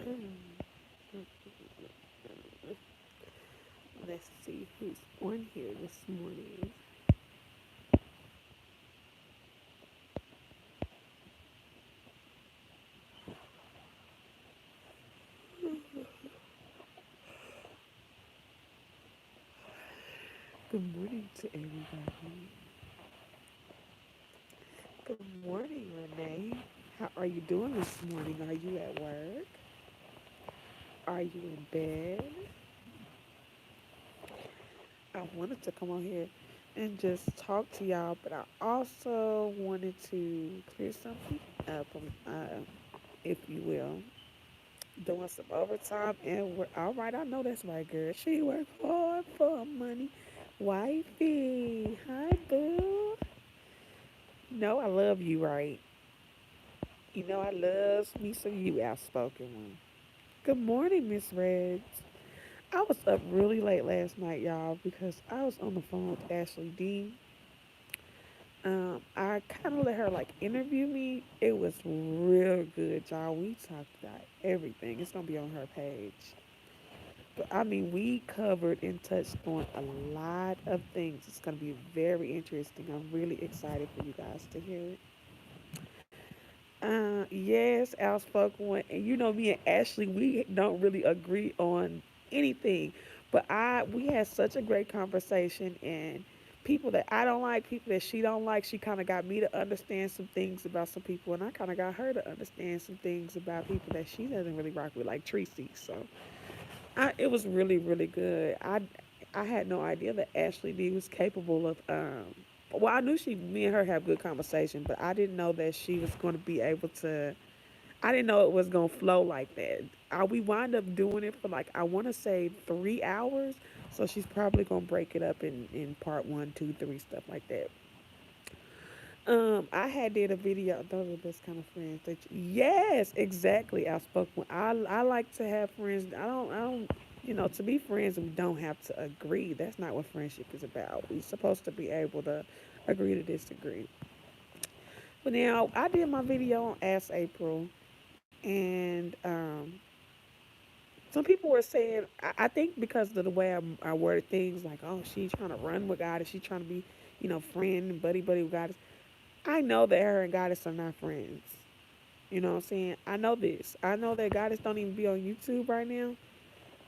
Let's see who's on here this morning. Good morning to everybody. Good morning, Renee. How are you doing this morning? Are you at work? Are you in bed? I wanted to come on here and just talk to y'all, but I also wanted to clear something up, if you will. Doing some overtime and work. All right, I know that's right, girl. She work hard for money. Wifey, hi, boo. No, I love you, right? You know I loves me some you, outspoken one. Good morning, Miss Reds. I was up really late last night, y'all, because I was on the phone with Ashley D. I kind of let her like interview me. It was real good, y'all. We talked about everything. It's gonna be on her page. But I mean, we covered and touched on a lot of things. It's gonna be very interesting. I'm really excited for you guys to hear it. Yes, outspoken one, and you know me and Ashley, we don't really agree on anything, but I we had such a great conversation, and people that I don't like, people that she don't like, she kind of got me to understand some things about some people, and I kind of got her to understand some things about people that she doesn't really rock with, like Tracy. So it was really really good. I had no idea that Ashley D was capable of well, I knew me and her have good conversation, but I didn't know that she was going to be able to. I didn't know it was going to flow like that. We wind up doing it for like I want to say 3 hours, so she's probably going to break it up in part one, two, three, stuff like that. I had did a video. Those are the best kind of friends. Yes, exactly. Outspoken. I like to have friends. I don't. You know, to be friends, we don't have to agree. That's not what friendship is about. We're supposed to be able to agree to disagree. But now I did my video on Ask April, and some people were saying, I think because of the way I worded things, like, oh, she's trying to run with God, she's trying to be, friend and buddy with God. I know that her and Goddess are not friends. You know what I'm saying? I know this. I know that Goddess don't even be on YouTube right now.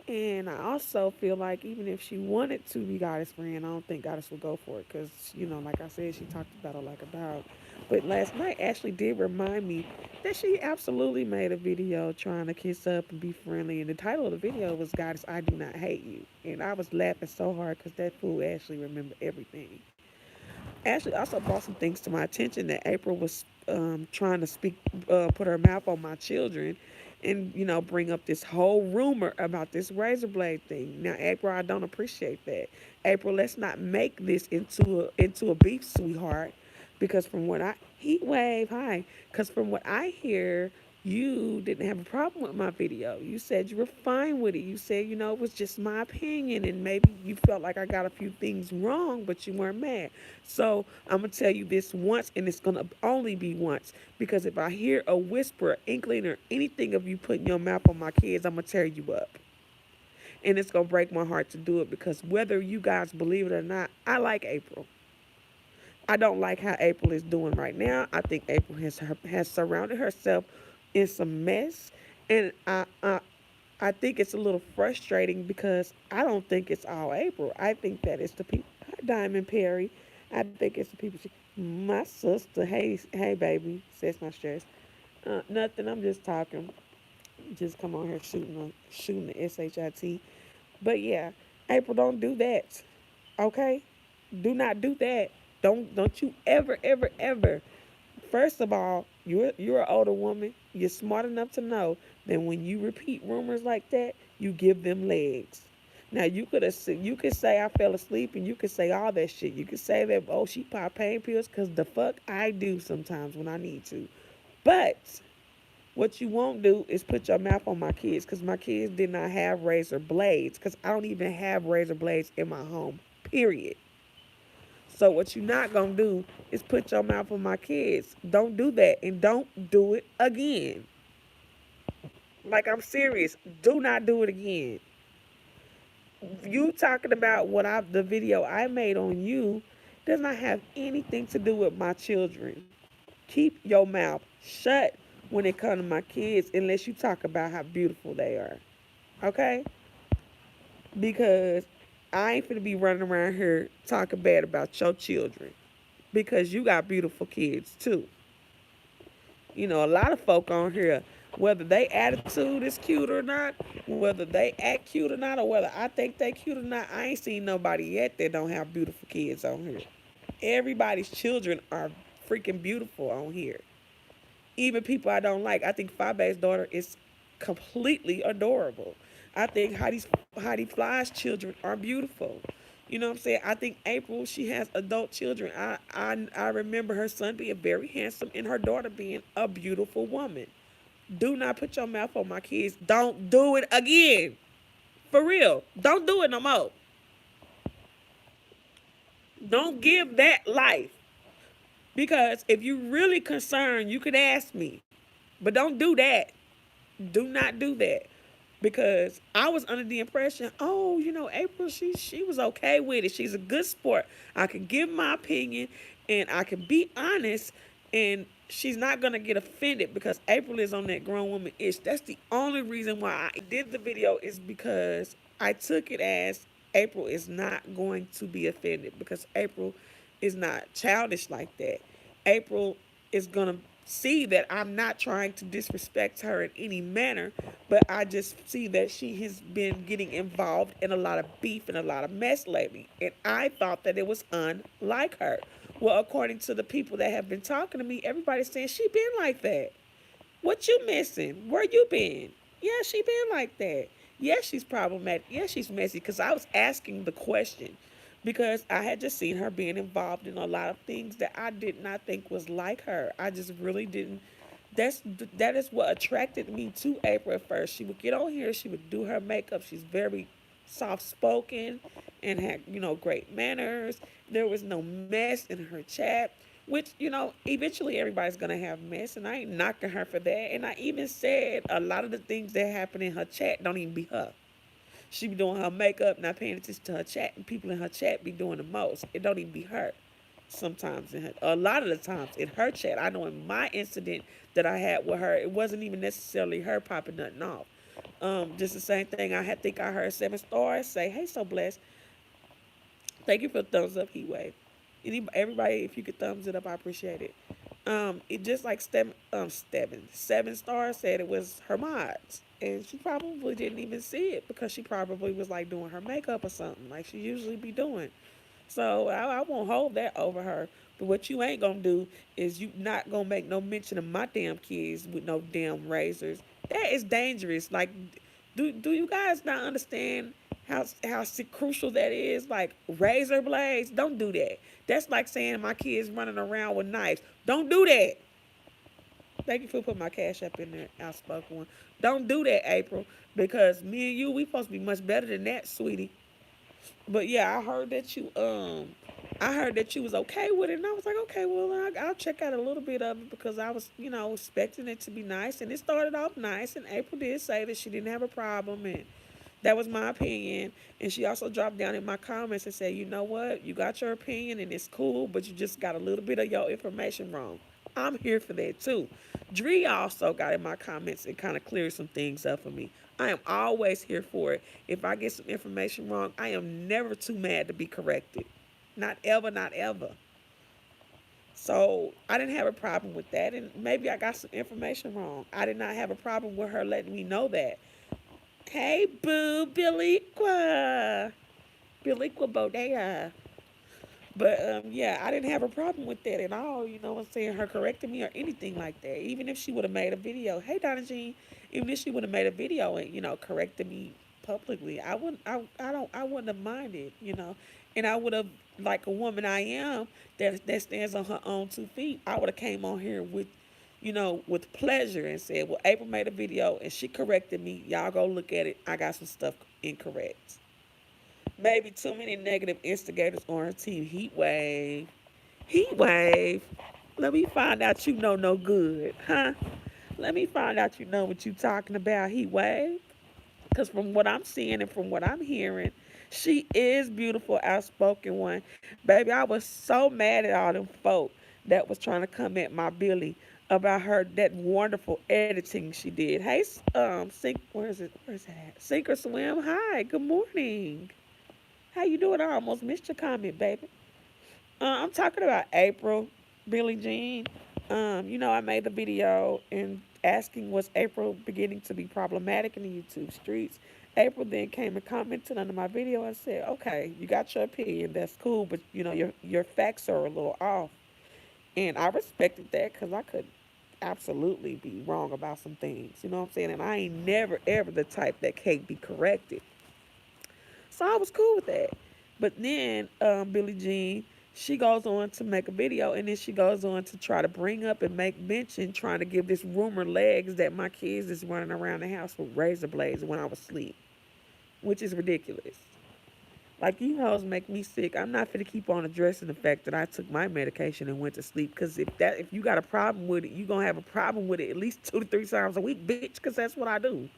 And I also feel like even if she wanted to be Goddess friend, I don't think Goddess would go for it because, like I said, she talked about her like a dog. But last night Ashley did remind me that she absolutely made a video trying to kiss up and be friendly. And the title of the video was Goddess, I Do Not Hate You. And I was laughing so hard because that fool Ashley remembered everything. Ashley also brought some things to my attention that April was trying to put her mouth on my children, and bring up this whole rumor about this razor blade thing. Now, April, I don't appreciate that. April, let's not make this into a beef, sweetheart, because from what I heat wave, hi, because from what I hear, you didn't have a problem with my video. You said you were fine with it. You said, it was just my opinion, and maybe you felt like I got a few things wrong, but you weren't mad. So I'm gonna tell you this once, and it's gonna only be once. Because if I hear a whisper, inkling, or anything of you putting your mouth on my kids, I'm gonna tear you up. And it's gonna break my heart to do it because whether you guys believe it or not, I like April. I don't like how April is doing right now. I think April has surrounded herself in some mess, and I think it's a little frustrating because I don't think it's all April. I think that it's the people. Hi, Diamond Perry. I think it's the people. My sister. Hey, baby. Says not stressed. Nothing. I'm just talking. Just come on here shooting the shit. But yeah, April, don't do that. Okay, do not do that. Don't you ever. First of all, you're an older woman. You're smart enough to know that when you repeat rumors like that, you give them legs. Now you could say I fell asleep, and you could say all that shit. You could say that she pop pain pills, cause the fuck I do sometimes when I need to. But what you won't do is put your mouth on my kids, cause my kids did not have razor blades, cause I don't even have razor blades in my home. Period. So what you're not gonna do is put your mouth on my kids. Don't do that, and don't do it again. Like, I'm serious. Do not do it again. You talking about the video I made on you does not have anything to do with my children. Keep your mouth shut when it comes to my kids unless you talk about how beautiful they are. Okay? Because I ain't finna be running around here talking bad about your children. Because you got beautiful kids too. You know, a lot of folk on here, whether they attitude is cute or not, whether they act cute or not, or whether I think they cute or not, I ain't seen nobody yet that don't have beautiful kids on here. Everybody's children are freaking beautiful on here. Even people I don't like. I think Fabe's daughter is completely adorable. I think Heidi Fly's children are beautiful. You know what I'm saying? I think April, she has adult children. I remember her son being very handsome and her daughter being a beautiful woman. Do not put your mouth on my kids. Don't do it again. For real. Don't do it no more. Don't give that life. Because if you're really concerned, you could ask me. But don't do that. Do not do that. Because I was under the impression, oh, you know, April, she was okay with it. She's a good sport. I can give my opinion and I can be honest and she's not gonna get offended because April is on that grown woman ish. That's the only reason why I did the video is because I took it as April is not going to be offended because April is not childish like that. April is gonna see that I'm not trying to disrespect her in any manner, but I just see that she has been getting involved in a lot of beef and a lot of mess lately. And I thought that it was unlike her. Well, according to the people that have been talking to me, everybody's saying she been like that. What you missing? Where you been? Yeah, she been like that. Yeah, she's problematic. Yeah, she's messy. Because I was asking the question because I had just seen her being involved in a lot of things that I did not think was like her. I just really didn't. That's that is what attracted me to April at first. She would get on here. She would do her makeup. She's very soft spoken and had great manners. There was no mess in her chat. Which, eventually everybody's gonna have mess, and I ain't knocking her for that. And I even said a lot of the things that happen in her chat don't even be her. She be doing her makeup, not paying attention to her chat, and people in her chat be doing the most. It don't even be her. Sometimes, a lot of the times in her chat, I know in my incident that I had with her, it wasn't even necessarily her popping nothing off. Just the same thing. Think I heard 7 stars say, "Hey, so blessed. Thank you for the thumbs up, Heat Wave. Everybody, if you could thumbs it up, I appreciate it. It just like 7 stars said it was her mods, and she probably didn't even see it because she probably was like doing her makeup or something like she usually be doing. So I won't hold that over her. But what you ain't gonna do is you not gonna make no mention of my damn kids with no damn razors. That is dangerous. Like, do you guys not understand how crucial that is? Like razor blades, don't do that. That's like saying my kids running around with knives. Don't do that. Thank you for putting my cash up in there, outspoken one. Don't do that, April, because me and you, we supposed to be much better than that, sweetie. But yeah, I heard that you was okay with it, and I was like, okay, well, I'll check out a little bit of it because I was, expecting it to be nice, and it started off nice. And April did say that she didn't have a problem, and that was my opinion. And she also dropped down in my comments and said, you know what, you got your opinion and it's cool, but you just got a little bit of your information wrong. I'm here for that too. Dree also got in my comments and kind of cleared some things up for me. I am always here for it. If I get some information wrong, I am never too mad to be corrected. Not ever, not ever. So I didn't have a problem with that. And maybe I got some information wrong. I did not have a problem with her letting me know that. Hey, boo, Billiqua. Billiqua Bodega. But yeah, I didn't have a problem with that at all. You know what I'm saying? Her correcting me or anything like that. Even if she would have made a video, hey Donna Jean, even if she would have made a video and corrected me publicly, I wouldn't. I wouldn't have minded. And I would have, like a woman I am that stands on her own 2 feet. I would have came on here with, with pleasure and said, well, April made a video and she corrected me. Y'all go look at it. I got some stuff incorrect. Maybe too many negative instigators on her team. Heat wave. Heat wave. Let me find out you know no good, huh? Let me find out you know what you talking about, Heat Wave. Because from what I'm seeing and from what I'm hearing, she is beautiful, outspoken one. Baby, I was so mad at all them folk that was trying to come at my Billy about her that wonderful editing she did. Hey, Sink, where is it? Where's that at? Sink or Swim. Hi, good morning. How you doing? I almost missed your comment, baby. I'm talking about April, Billie Jean. I made the video and asking was April beginning to be problematic in the YouTube streets. April then came and commented under my video and said, "Okay, you got your opinion. That's cool, but your facts are a little off." And I respected that because I could absolutely be wrong about some things. You know what I'm saying? And I ain't never ever the type that can't be corrected. So I was cool with that. But then Billie Jean, she goes on to make a video, and then she goes on to try to bring up and make mention, trying to give this rumor legs that my kids is running around the house with razor blades when I was asleep, which is ridiculous. Like, you hoes make me sick. I'm not gonna keep on addressing the fact that I took my medication and went to sleep. Because if you got a problem with it, you gonna have a problem with it at least 2 to 3 times a week, bitch. Because that's what I do.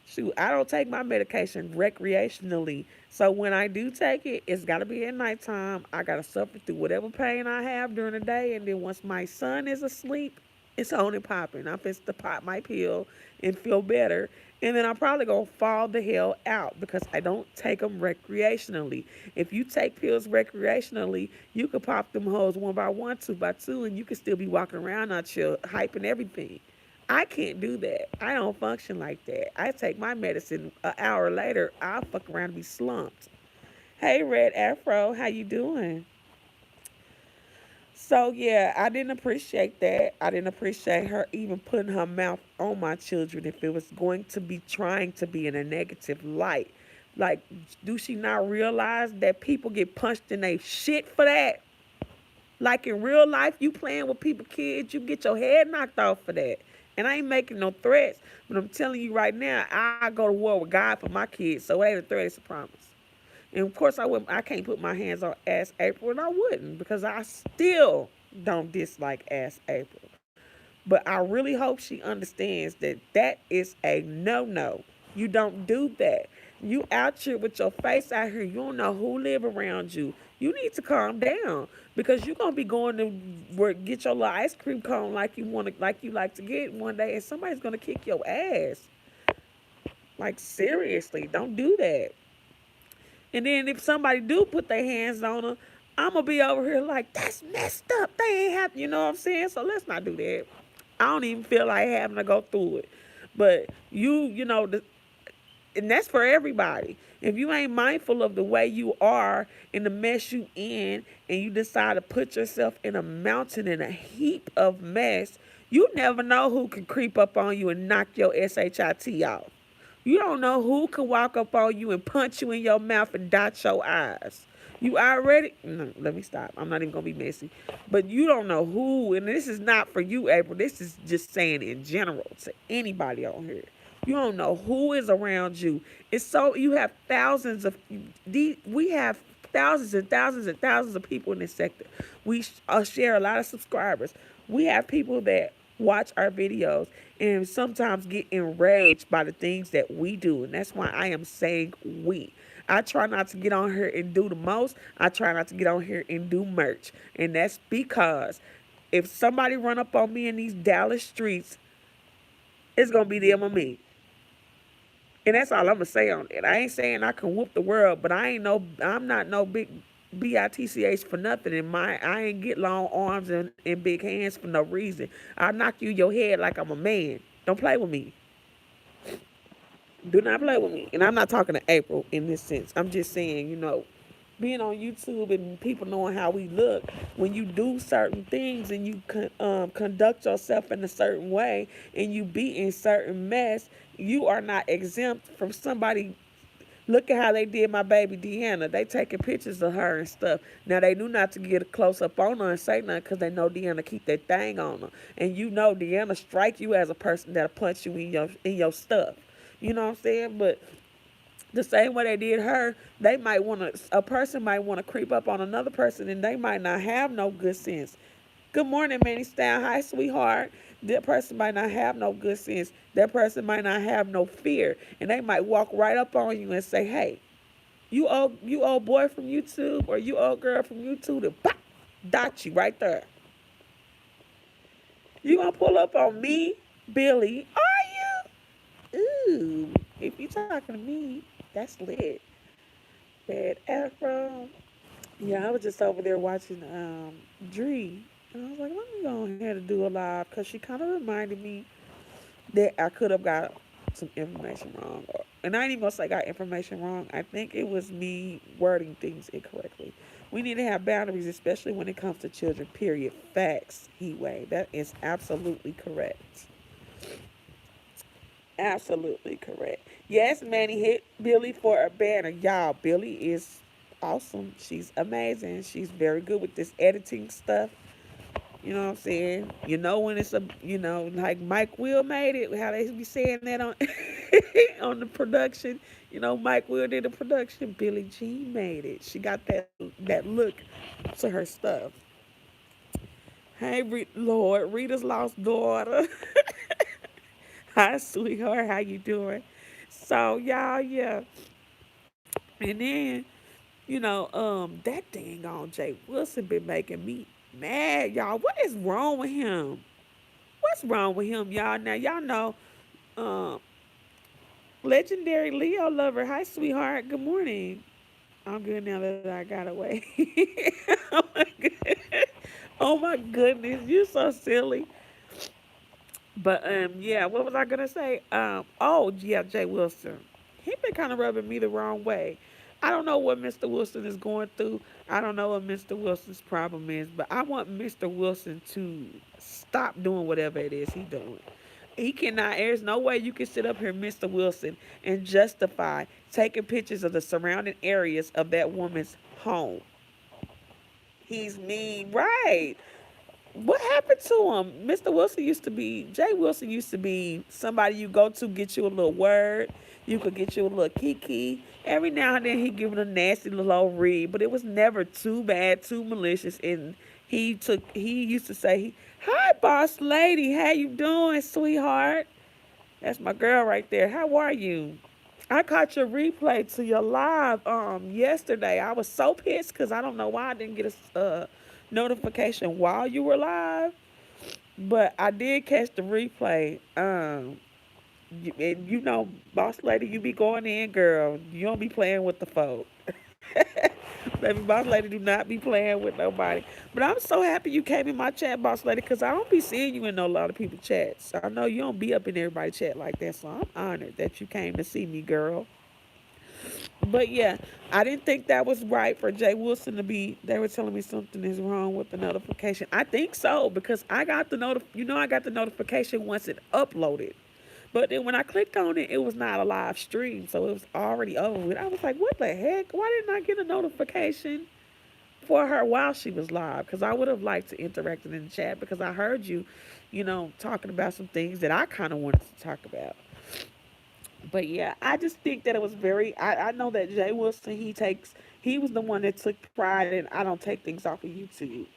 Shoot, I don't take my medication recreationally. So when I do take it, it's got to be at nighttime. I got to suffer through whatever pain I have during the day. And then once my son is asleep, it's on and popping. I'm supposed to pop my pill and feel better. And then I'm probably going to fall the hell out because I don't take them recreationally. If you take pills recreationally, you could pop them hoes one by one, two by two, and you could still be walking around out here hyping everything. I can't do that. I don't function like that. I take my medicine an hour later, I'll fuck around and be slumped. Hey, Red Afro, how you doing? So yeah, I didn't appreciate that. I didn't appreciate her even putting her mouth on my children if it was going to be trying to be in a negative light. Like, do she not realize that people get punched in their shit for that? Like in real life, you playing with people, kids, you get your head knocked off for that. And I ain't making no threats, but I'm telling you right now, I go to war with God for my kids, so it ain't a threat, it's a promise. And of course, I can't put my hands on Ass April, and I wouldn't because I still don't dislike Ass April. But I really hope she understands that that is a no-no. You don't do that. You out here with your face out here. You don't know who live around you. You need to calm down because you're gonna be going to work, get your little ice cream cone like you want to, like you like to get one day, and somebody's gonna kick your ass. Like, seriously, don't do that. And then if somebody do put their hands on her, I'm gonna be over here like, that's messed up. They ain't have, you know what I'm saying? So let's not do that. I don't even feel like having to go through it. But and that's for everybody. If you ain't mindful of the way you are and the mess you in, and you decide to put yourself in a mountain in a heap of mess, you never know who can creep up on you and knock your shit off. You don't know who can walk up on you and punch you in your mouth and dot your eyes. You already, no, let me stop. I'm not even gonna be messy. But you don't know who, and this is not for you, April. This is just saying in general to anybody on here. You don't know who is around you. It's so you have thousands of we have thousands and thousands and thousands of people in this sector. We share a lot of subscribers. We have people that watch our videos and sometimes get enraged by the things that we do. And that's why I am saying we. I try not to get on here and do the most. I try not to get on here and do merch. And that's because if somebody run up on me in these Dallas streets, it's going to be them or me. And that's all I'm gonna say on it. I ain't saying I can whoop the world, but I'm not no big bitch for nothing. I ain't get long arms and big hands for no reason. I'll knock you in your head like I'm a man. Don't play with me. Do not play with me. And I'm not talking to April in this sense. I'm just saying, being on YouTube and people knowing how we look, when you do certain things and you conduct yourself in a certain way and you be in certain mess, you are not exempt from somebody. Look at how they did my baby Deanna. They taking pictures of her and stuff. Now they knew not to get a close up on her and say nothing because they know Deanna keep that thing on her, and Deanna strike you as a person that'll punch you in your stuff. You know what I'm saying? But the same way they did her, a person might want to creep up on another person and they might not have no good sense. Good morning, Manny Style. Hi, sweetheart. That person might not have no good sense. That person might not have no fear. And they might walk right up on you and say, hey, you old boy from YouTube or you old girl from YouTube to pop, dot you right there. You gonna pull up on me, Billy? Are you? Ooh, if you talking to me, that's lit. Bad afro. Yeah, I was just over there watching Dree, and I was like, let me go ahead and do a live because she kind of reminded me that I could have got some information wrong. And I ain't even gonna say I got information wrong. I think it was me wording things incorrectly. We need to have boundaries, especially when it comes to children. Period. Facts. Heatwave. That is absolutely correct. Absolutely correct. Yes, Manny hit Billy for a banner. Y'all, Billy is awesome. She's amazing. She's very good with this editing stuff. You know what I'm saying? You know when it's a like Mike Will made it, how they be saying that on on the production. You know, Mike Will did the production. Billie Jean made it. She got that look to her stuff. Hey, Lord, Rita's lost daughter. Hi, sweetheart. How you doing? So y'all, yeah. And then that dang on Jay Wilson been making me mad, y'all. What is wrong with him? What's wrong with him, y'all? Now y'all know, um, legendary Leo lover. Hi, sweetheart. Good morning. I'm good now that I got away. Oh my god. Oh my goodness, you so silly. But yeah, what was I gonna say? Oh yeah, Jay Wilson. He been kind of rubbing me the wrong way. I don't know what Mr. Wilson is going through. I don't know what Mr. Wilson's problem is, but I want Mr. Wilson to stop doing whatever it is he doing. He cannot. There's no way you can sit up here, Mr. Wilson, and justify taking pictures of the surrounding areas of that woman's home. He's mean, right? What happened to him? Mr. Wilson used to be, Jay Wilson used to be somebody you go to get you a little word. You could get you a little kiki. Every now and then he give it a nasty little old read, but it was never too bad, too malicious. And he used to say, "Hi, boss lady, how you doing, sweetheart?" That's my girl right there. How are you? I caught your replay to your live yesterday. I was so pissed because I don't know why I didn't get a notification while you were live, but I did catch the replay. And boss lady, you be going in, girl. You don't be playing with the folk. Baby, boss lady, do not be playing with nobody. But I'm so happy you came in my chat, boss lady, because I don't be seeing you in a lot of people's chats. I know you don't be up in everybody's chat like that, so I'm honored that you came to see me, girl. But yeah, I didn't think that was right for Jay Wilson to be. They were telling me something is wrong with the notification. I think so because I got the I got the notification once it uploaded. But then when I clicked on it, it was not a live stream, so it was already over with. I was like, what the heck? Why didn't I get a notification for her while she was live? Because I would have liked to interact in the chat because I heard you, talking about some things that I kind of wanted to talk about. But yeah, I just think that it was very. I know that Jay Wilson, he was the one that took pride in. I don't take things off of YouTube.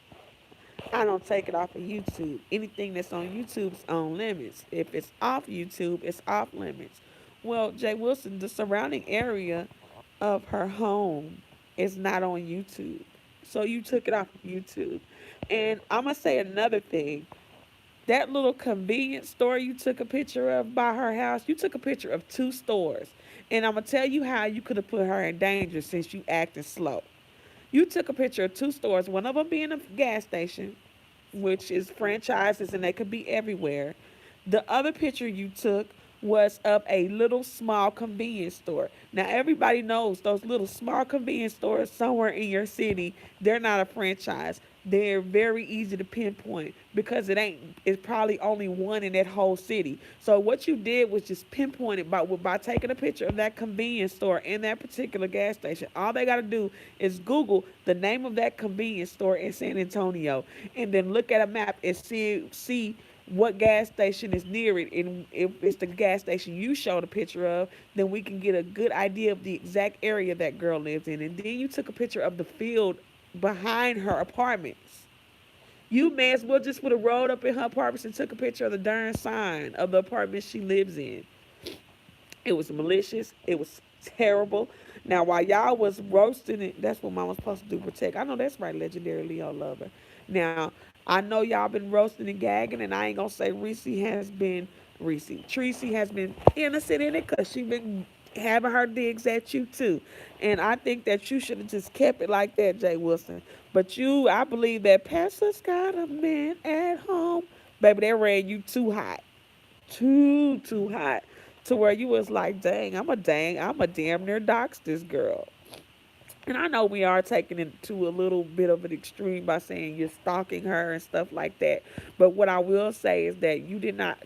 I don't take it off of YouTube. Anything that's on YouTube's on limits. If it's off YouTube, it's off limits. Well, Jay Wilson, the surrounding area of her home is not on YouTube. So you took it off of YouTube. And I'm going to say another thing. That little convenience store you took a picture of by her house, you took a picture of two stores. And I'm going to tell you how you could have put her in danger since you acted slow. You took a picture of two stores, one of them being a gas station, which is franchises and they could be everywhere. The other picture you took was of a little small convenience store. Now everybody knows those little small convenience stores somewhere in your city, they're not a franchise. They're very easy to pinpoint because it's probably only one in that whole city. So what you did was just pinpoint it by taking a picture of that convenience store and that particular gas station. All they got to do is Google the name of that convenience store in San Antonio and then look at a map and see what gas station is near it. And if it's the gas station you showed a picture of, then we can get a good idea of the exact area that girl lives in. And then you took a picture of the field behind her apartments. You may as well just would have rolled up in her apartment and took a picture of the darn sign of the apartment she lives in. It was malicious. It was terrible. Now, while y'all was roasting it, that's what mom was supposed to do, protect. I know that's right, legendary Leo lover. Now, I know y'all been roasting and gagging, and I ain't gonna say Reese. Tracy has been innocent in it because she been having her digs at you too. And I think that you should have just kept it like that, Jay Wilson. But I believe that Pastor's got a man at home. Baby, they ran you too hot. Too hot to where you was like, I'm a damn near dox this girl. And I know we are taking it to a little bit of an extreme by saying you're stalking her and stuff like that. But what I will say is that you did not,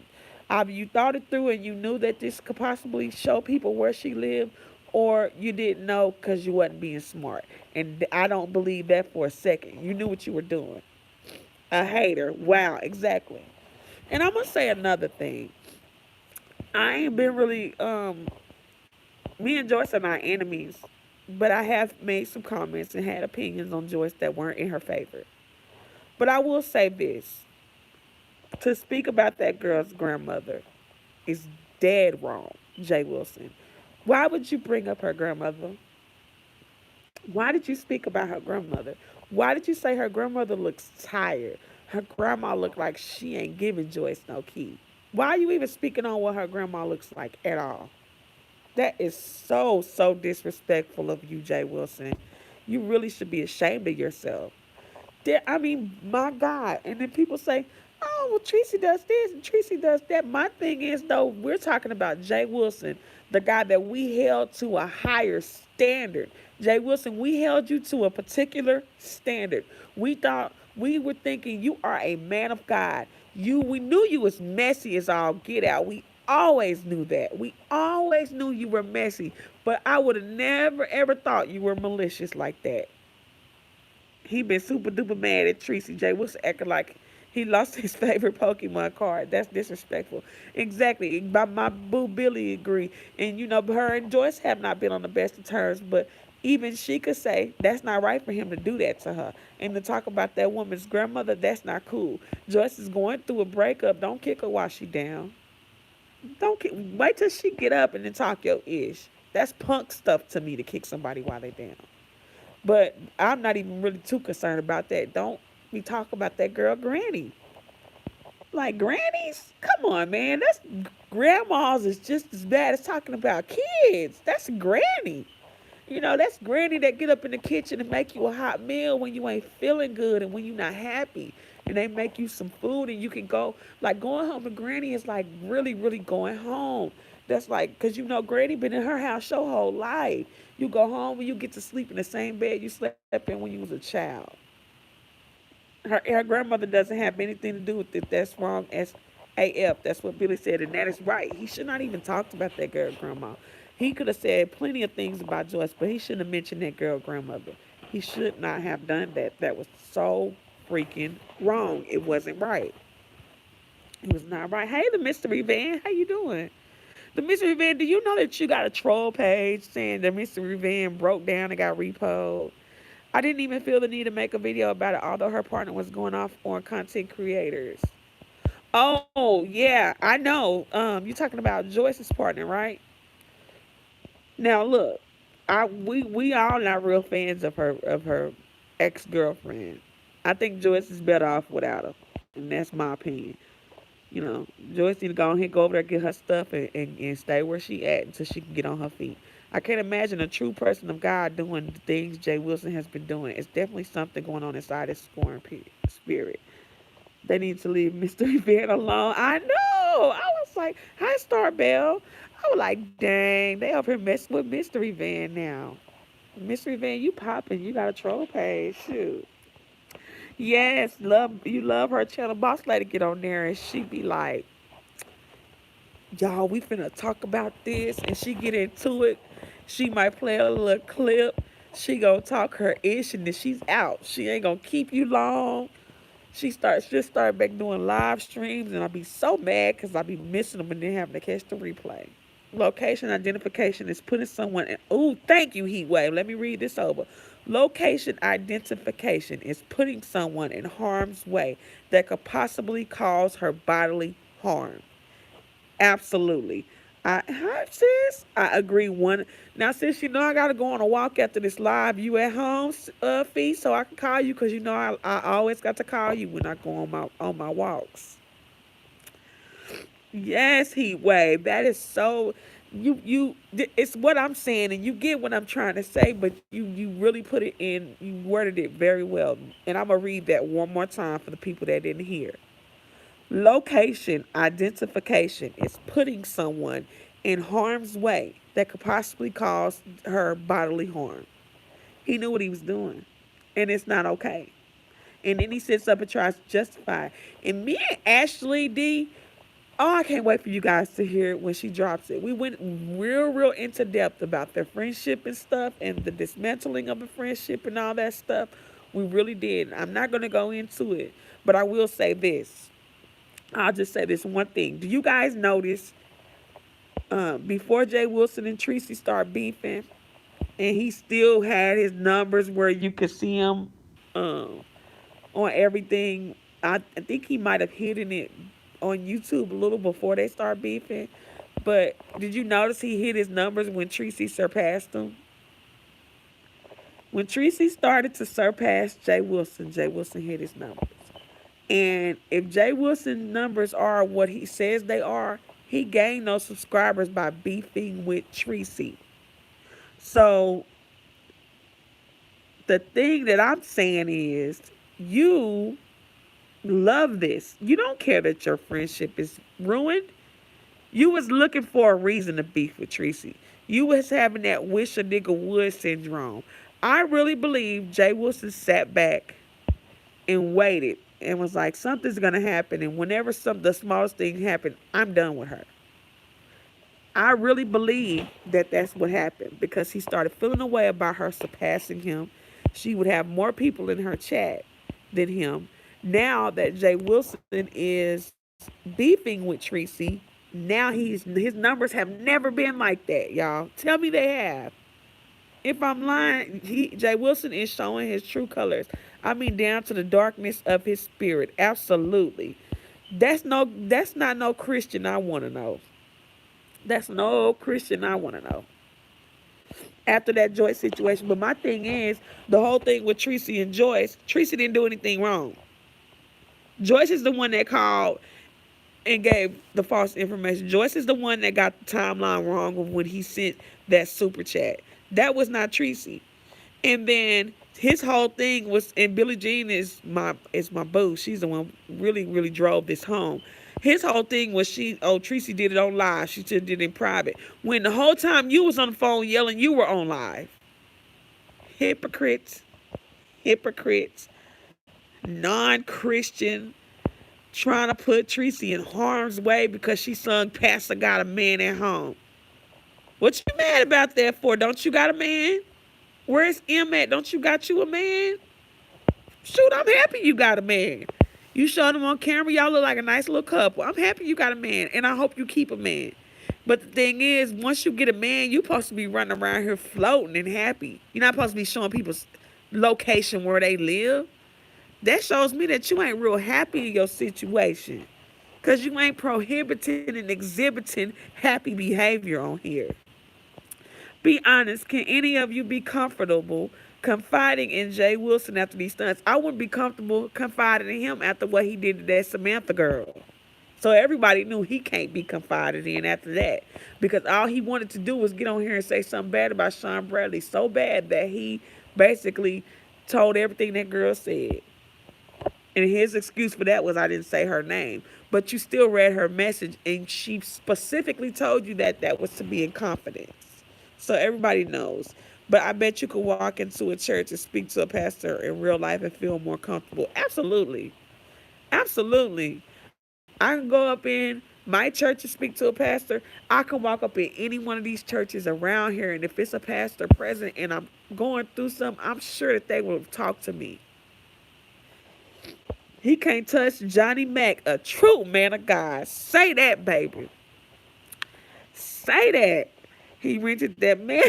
either you thought it through and you knew that this could possibly show people where she lived, or you didn't know because you wasn't being smart. And I don't believe that for a second. You knew what you were doing. A hater. Wow, exactly. And I'm going to say another thing. I ain't been really me and Joyce are not enemies, but I have made some comments and had opinions on Joyce that weren't in her favor. But I will say this, to speak about that girl's grandmother is dead wrong, Jay Wilson. Why would you bring up her grandmother? Why did you speak about her grandmother? Why did you say her grandmother looks tired? Her grandma looked like she ain't giving Joyce no key. Why are you even speaking on what her grandma looks like at all? That is so disrespectful of you, Jay Wilson. You really should be ashamed of yourself. I mean, my God. And then people say, oh, well, Tracy does this and Tracy does that. My thing is, though, we're talking about Jay Wilson, the guy that we held to a higher standard. Jay Wilson, we held you to a particular standard. We were thinking you are a man of God. We knew you was messy as all get out. We always knew that. We always knew you were messy. But I would have never ever thought you were malicious like that. He been super duper mad at Tracy J. Wilson acting like he lost his favorite Pokemon card. That's disrespectful. Exactly. My boo Billy agree. And her and Joyce have not been on the best of terms, but even she could say that's not right for him to do that to her. And to talk about that woman's grandmother, that's not cool. Joyce is going through a breakup. Don't kick her while she down. Wait till she get up and then talk your ish. That's punk stuff to me to kick somebody while they down. But I'm not even really too concerned about that. Don't we talk about that girl Granny? Like grannies? Come on, man. That's grandmas is just as bad as talking about kids. That's granny. That's granny that get up in the kitchen and make you a hot meal when you ain't feeling good and when you're not happy. And they make you some food and you can go. Like going home to granny is like really, really going home. That's like, because granny been in her house your whole life. You go home and you get to sleep in the same bed you slept in when you was a child. Her grandmother doesn't have anything to do with it. That's wrong as AF. That's what Billy said, and that is right. He should not even talked about that girl grandma. He could have said plenty of things about Joyce, but he shouldn't have mentioned that girl grandmother. He should not have done that. That was so freaking wrong. It wasn't right. It was not right. Hey, the mystery van, how you doing? The mystery van, do you know that you got a troll page saying the mystery van broke down and got repoed? I didn't even feel the need to make a video about it, although her partner was going off on content creators. Oh yeah, I know. You're talking about Joyce's partner, right? Now look, we all not real fans of her ex girlfriend. I think Joyce is better off without her, and that's my opinion. You know, Joyce need to go ahead, go over there, get her stuff, and stay where she at until she can get on her feet. I can't imagine a true person of God doing the things Jay Wilson has been doing. It's definitely something going on inside his scorn spirit. They need to leave Mr. Van alone. I know. I was like, hi, Star Bell. I was like, dang, they up here messing with Mystery Van now. Mystery Van, you popping. You got a troll page. Shoot. Yes, love her channel. Boss Lady get on there and she be like, y'all, we finna talk about this, and she get into it. She might play a little clip. She gonna talk her ish, and then she's out. She ain't gonna keep you long. Just start back doing live streams, and I be so mad because I be missing them and then having to catch the replay. Location identification is putting someone in. Ooh, thank you, Heatwave. Let me read this over. Location identification is putting someone in harm's way that could possibly cause her bodily harm. Absolutely. Hi, sis. I agree. One now, sis. You know I gotta go on a walk after this live. You at home, Fee, so I can call you because you know I always got to call you when I go on my walks. Yes, heat wave. That is so. It's what I'm saying, and you get what I'm trying to say, but you really put it in. You worded it very well, and I'm gonna read that one more time for the people that didn't hear. Location identification is putting someone in harm's way that could possibly cause her bodily harm. He knew what he was doing, and it's not okay. And then he sits up and tries to justify it. And me and Ashley D, oh, I can't wait for you guys to hear it when she drops it. We went real into depth about their friendship and stuff and the dismantling of the friendship and all that stuff. We really did. I'm not going to go into it, but I will say this. I'll just say this one thing. Do you guys notice before Jay Wilson and Tracy start beefing, and he still had his numbers where you could see him um, on everything? I think he might have hidden it on YouTube a little before they start beefing. But did you notice he hit his numbers when Tracy surpassed him? When Tracy started to surpass Jay Wilson hit his numbers. And if Jay Wilson's numbers are what he says they are, he gained those subscribers by beefing with Tracy. So the thing that I'm saying is, you love this. You don't care that your friendship is ruined. You was looking for a reason to beef with Tracy. You was having that wish a nigga would syndrome. I really believe Jay Wilson sat back and waited and was like, something's gonna happen. And whenever the smallest thing happened, I'm done with her. I really believe that that's what happened because he started feeling a way about her surpassing him. She would have more people in her chat than him. Now that Jay Wilson is beefing with Tracy, now his numbers have never been like that, y'all. Tell me they have. If I'm lying, Jay Wilson is showing his true colors. I mean, down to the darkness of his spirit. Absolutely. That's not no Christian I want to know. That's no Christian I want to know. After that Joyce situation. But my thing is, the whole thing with Tracy and Joyce, Tracy didn't do anything wrong. Joyce is the one that called and gave the false information. Joyce is the one that got the timeline wrong of when he sent that super chat. That was not Tracy. And then his whole thing was, and Billie Jean is my boo. She's the one really drove this home. His whole thing was Tracy did it on live. She just did it in private. When the whole time you was on the phone yelling, you were on live. Hypocrites, hypocrites, non-Christian, trying to put Tracy in harm's way because she sung Passa got a man at home. What you mad about that for? Don't you got a man? Where's M at? Don't you got you a man? Shoot, I'm happy you got a man. You showed him on camera. Y'all look like a nice little couple. I'm happy you got a man, and I hope you keep a man. But the thing is, once you get a man, you're supposed to be running around here floating and happy. You're not supposed to be showing people's location where they live. That shows me that you ain't real happy in your situation. Because you ain't prohibiting and exhibiting happy behavior on here. Be honest, can any of you be comfortable confiding in Jay Wilson after these stunts? I wouldn't be comfortable confiding in him after what he did to that Samantha girl. So everybody knew he can't be confided in after that. Because all he wanted to do was get on here and say something bad about Sean Bradley. So bad that he basically told everything that girl said. And his excuse for that was I didn't say her name. But you still read her message, and she specifically told you that that was to be in confidence. So everybody knows. But I bet you could walk into a church and speak to a pastor in real life and feel more comfortable. Absolutely. Absolutely. I can go up in my church and speak to a pastor. I can walk up in any one of these churches around here, and if it's a pastor present and I'm going through something, I'm sure that they will talk to me. He can't touch Johnny Mack, a true man of God. Say that, baby. Say that. He rented that man.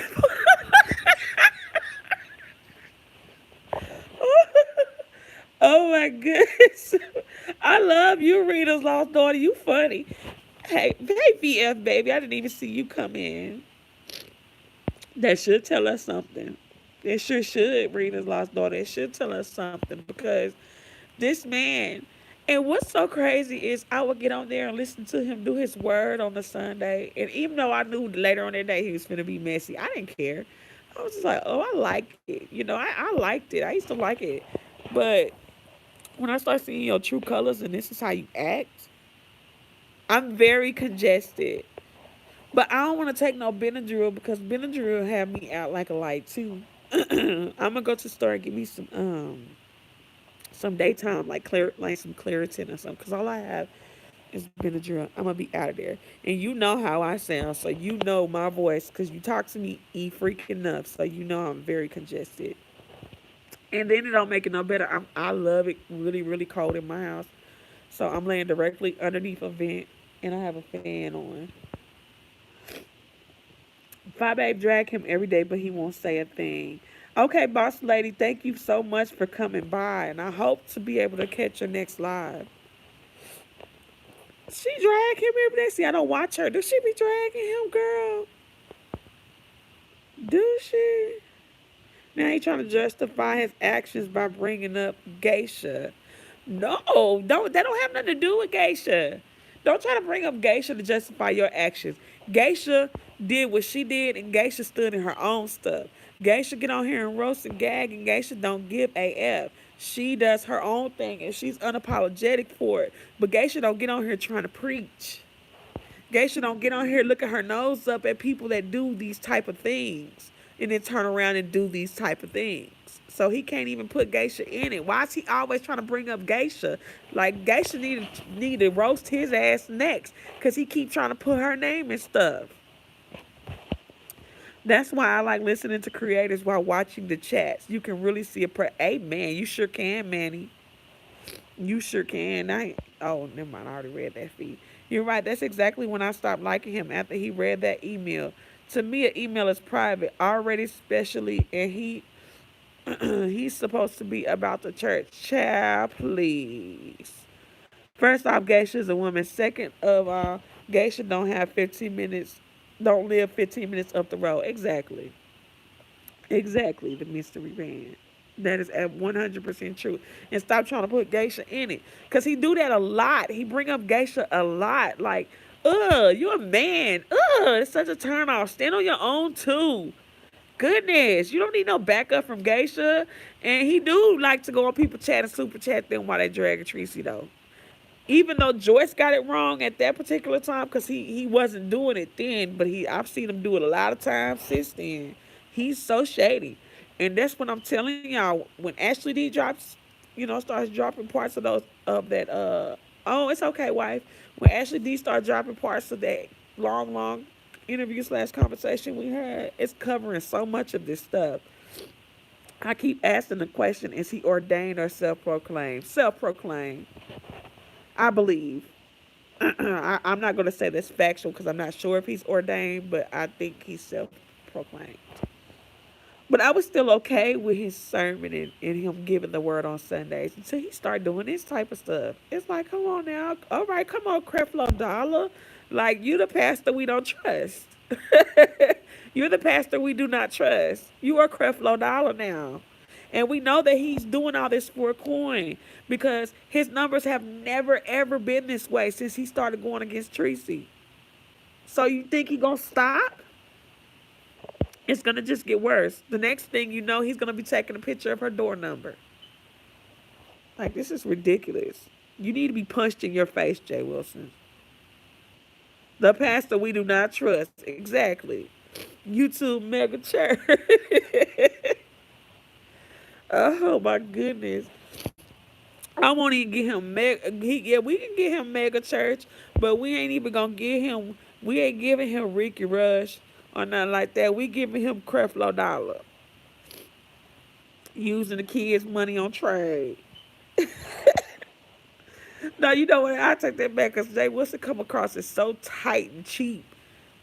my goodness. I love you, Rita's lost daughter. You funny. Hey, VF baby. I didn't even see you come in. That should tell us something. It sure should, Rita's lost daughter. It should tell us something because this man, and what's so crazy is I would get on there and listen to him do his word on the Sunday. And even though I knew later on that day he was going to be messy, I didn't care. I was just like, oh, I like it. I liked it. I used to like it. But when I start seeing your true colors and this is how you act, I'm very congested. But I don't want to take no Benadryl because Benadryl have me out like a light too. I'm gonna go to the store and get me some daytime like some Claritin or something because all I have is Benadryl. I'm gonna be out of there, and you know how I sound, so you know my voice because you talk to me freaking enough, so you know I'm very congested. And then it don't make it no better. I love it really really cold in my house, so I'm laying directly underneath a vent, and I have a fan on. Fi Babe drag him every day, but he won't say a thing. Okay, boss lady, thank you so much for coming by, and I hope to be able to catch your next live. She drag him every day. See, I don't watch her. Does she be dragging him, girl? Do she? Now he trying to justify his actions by bringing up geisha. No, don't. That don't have nothing to do with geisha. Don't try to bring up geisha to justify your actions. Geisha did what she did, and geisha stood in her own stuff. Geisha get on here and roast and gag, and geisha don't give a f. She does her own thing, and she's unapologetic for it. But geisha don't get on here trying to preach. Geisha don't get on here looking her nose up at people that do these type of things and then turn around and do these type of things. So he can't even put Geisha in it. Why is he always trying to bring up Geisha? Like Geisha need to roast his ass next because he keep trying to put her name and stuff. That's why I like listening to creators while watching the chats. You can really see a hey man, you sure can, Manny. You sure can. Oh, never mind. I already read that feed. You're right. That's exactly when I stopped liking him after he read that email. To me, an email is private, already specially, and he's supposed to be about the church. Child, please. First off, Geisha is a woman. Second of all, Geisha don't have 15 minutes, don't live 15 minutes up the road. Exactly. Exactly, the mystery man. That is at 100% true. And stop trying to put Geisha in it. Because he do that a lot. He bring up Geisha a lot. Like, you a man. It's such a turn off. Stand on your own, too. Goodness, you don't need no backup from Geisha. And he do like to go on people chat and super chat them while they drag Tracy, though. Even though Joyce got it wrong at that particular time because he wasn't doing it then, but I've seen him do it a lot of times since then. He's so shady. And that's what I'm telling y'all. When Ashley D drops, starts dropping parts of those of that oh, it's okay, wife. When Ashley D starts dropping parts of that long interview slash conversation we had, it's covering so much of this stuff. I keep asking the question, is he ordained or self-proclaimed? Self-proclaimed. I believe. I'm not going to say that's factual because I'm not sure if he's ordained, but I think he's self-proclaimed. But I was still okay with his sermon and him giving the word on Sundays until he started doing this type of stuff. It's like, come on now. All right, come on, Creflo Dollar. Like, you the pastor we don't trust. You're the pastor we do not trust. You are Creflo Dollar now. And we know that he's doing all this for a coin because his numbers have never, ever been this way since he started going against Tracy. So you think he going to stop? It's going to just get worse. The next thing you know, he's going to be taking a picture of her door number. Like, this is ridiculous. You need to be punched in your face, Jay Wilson. The pastor we do not trust. Exactly. YouTube mega church. Oh, my goodness. I won't even get him we can get him mega church, but we ain't even going to get him, we ain't giving him Ricky Rush or nothing like that. We giving him Creflo Dollar. Using the kids' money on trade. No, you know what? I take that back because Jay Wilson come across as so tight and cheap.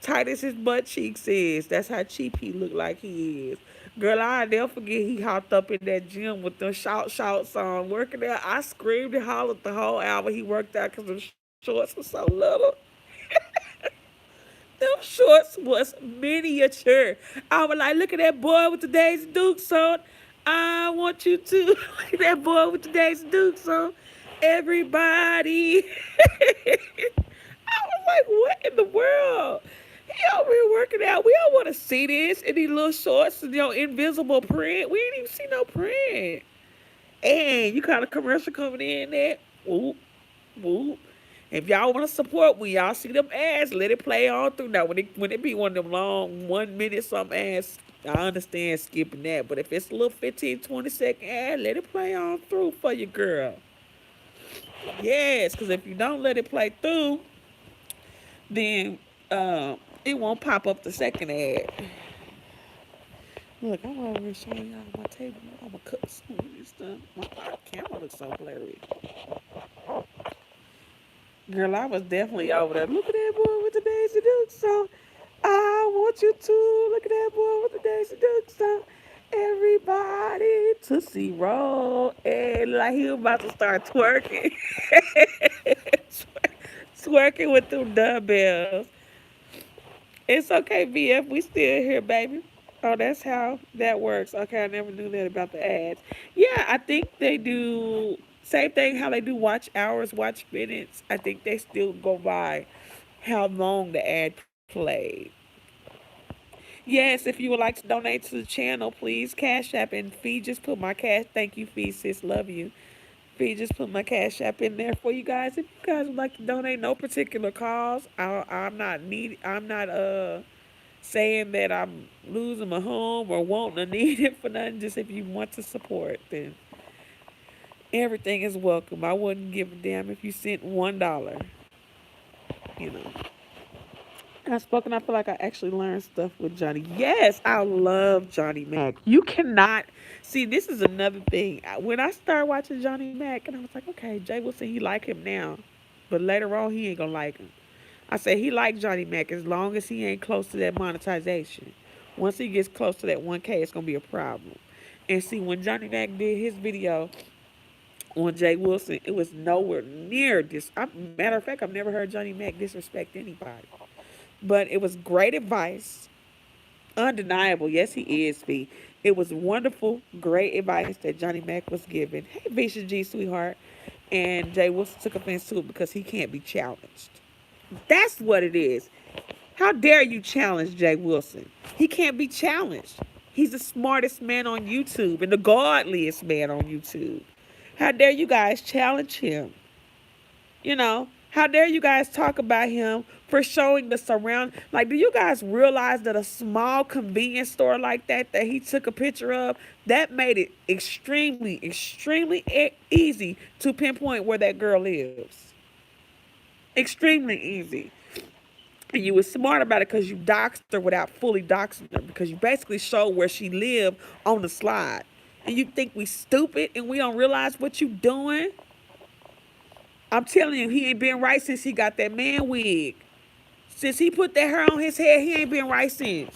tight as his butt cheeks is. That's how cheap he look like he is. Girl, I never forget he hopped up in that gym with the shouts on, working there. I screamed and hollered the whole hour he worked out because the shorts were so little. Them shorts was miniature. I was like, look at that boy with the Daisy Dukes on. I want you to look at that boy with the Daisy Dukes on. Everybody. I was like, what in the world? He over here working out. We don't want to see this in these little shorts and invisible print. We ain't even see no print. And you got a commercial coming in there. Whoop, whoop. If y'all want to support, when y'all see them ads, let it play on through. Now, when it be one of them long 1 minute some ads, I understand skipping that. But if it's a little 15, 20-second ad, let it play on through for your girl. Yes, because if you don't let it play through, then it won't pop up the second ad. Look, I'm over here showing y'all my table. I'm gonna cook some of this stuff. My camera looks so blurry. Girl, I was definitely over there. Look at that boy with the Daisy Dukes song. I want you to look at that boy with the Daisy Dukes song. Everybody to see roll. And like he was about to start twerking. Twerking with them dumbbells. It's okay, VF. We still here, baby. Oh, that's how that works. Okay, I never knew that about the ads. Yeah, I think they do same thing how they do watch hours, watch minutes. I think they still go by how long the ad played. Yes, if you would like to donate to the channel, please cash app and fee. Just put my cash. Thank you, fee sis. Love you. Fee. Just put my cash app in there for you guys. If you guys would like to donate, no particular cause. I'm not need. I'm not saying that I'm losing my home or wanting to need it for nothing. Just if you want to support, then everything is welcome. I wouldn't give a damn if you sent $1. You know. I've spoken. I feel like I actually learned stuff with Johnny. Yes, I love Johnny Mac. You cannot see. This is another thing. When I started watching Johnny Mac, and I was like, okay, Jay Wilson, he like him now, but later on, he ain't gonna like him. I said he like Johnny Mac as long as he ain't close to that monetization. Once he gets close to that 1K, it's gonna be a problem. And see, when Johnny Mac did his video on Jay Wilson, it was nowhere near this. Matter of fact, I've never heard Johnny Mac disrespect anybody. But it was great advice, undeniable. Yes, he is, V. It was wonderful, great advice that Johnny Mac was giving. Hey, Visha G, sweetheart. And Jay Wilson took offense to it because he can't be challenged. That's what it is. How dare you challenge Jay Wilson? He can't be challenged. He's the smartest man on YouTube and the godliest man on YouTube. How dare you guys challenge him? You know, how dare you guys talk about him for showing the surround? Like, do you guys realize that a small convenience store like that he took a picture of, that made it extremely, extremely easy to pinpoint where that girl lives? Extremely easy. And you were smart about it because you doxed her without fully doxing her because you basically showed where she lived on the slide. And you think we stupid and we don't realize what you doing? I'm telling you, he ain't been right since he got that man wig. Since he put that hair on his head, he ain't been right since.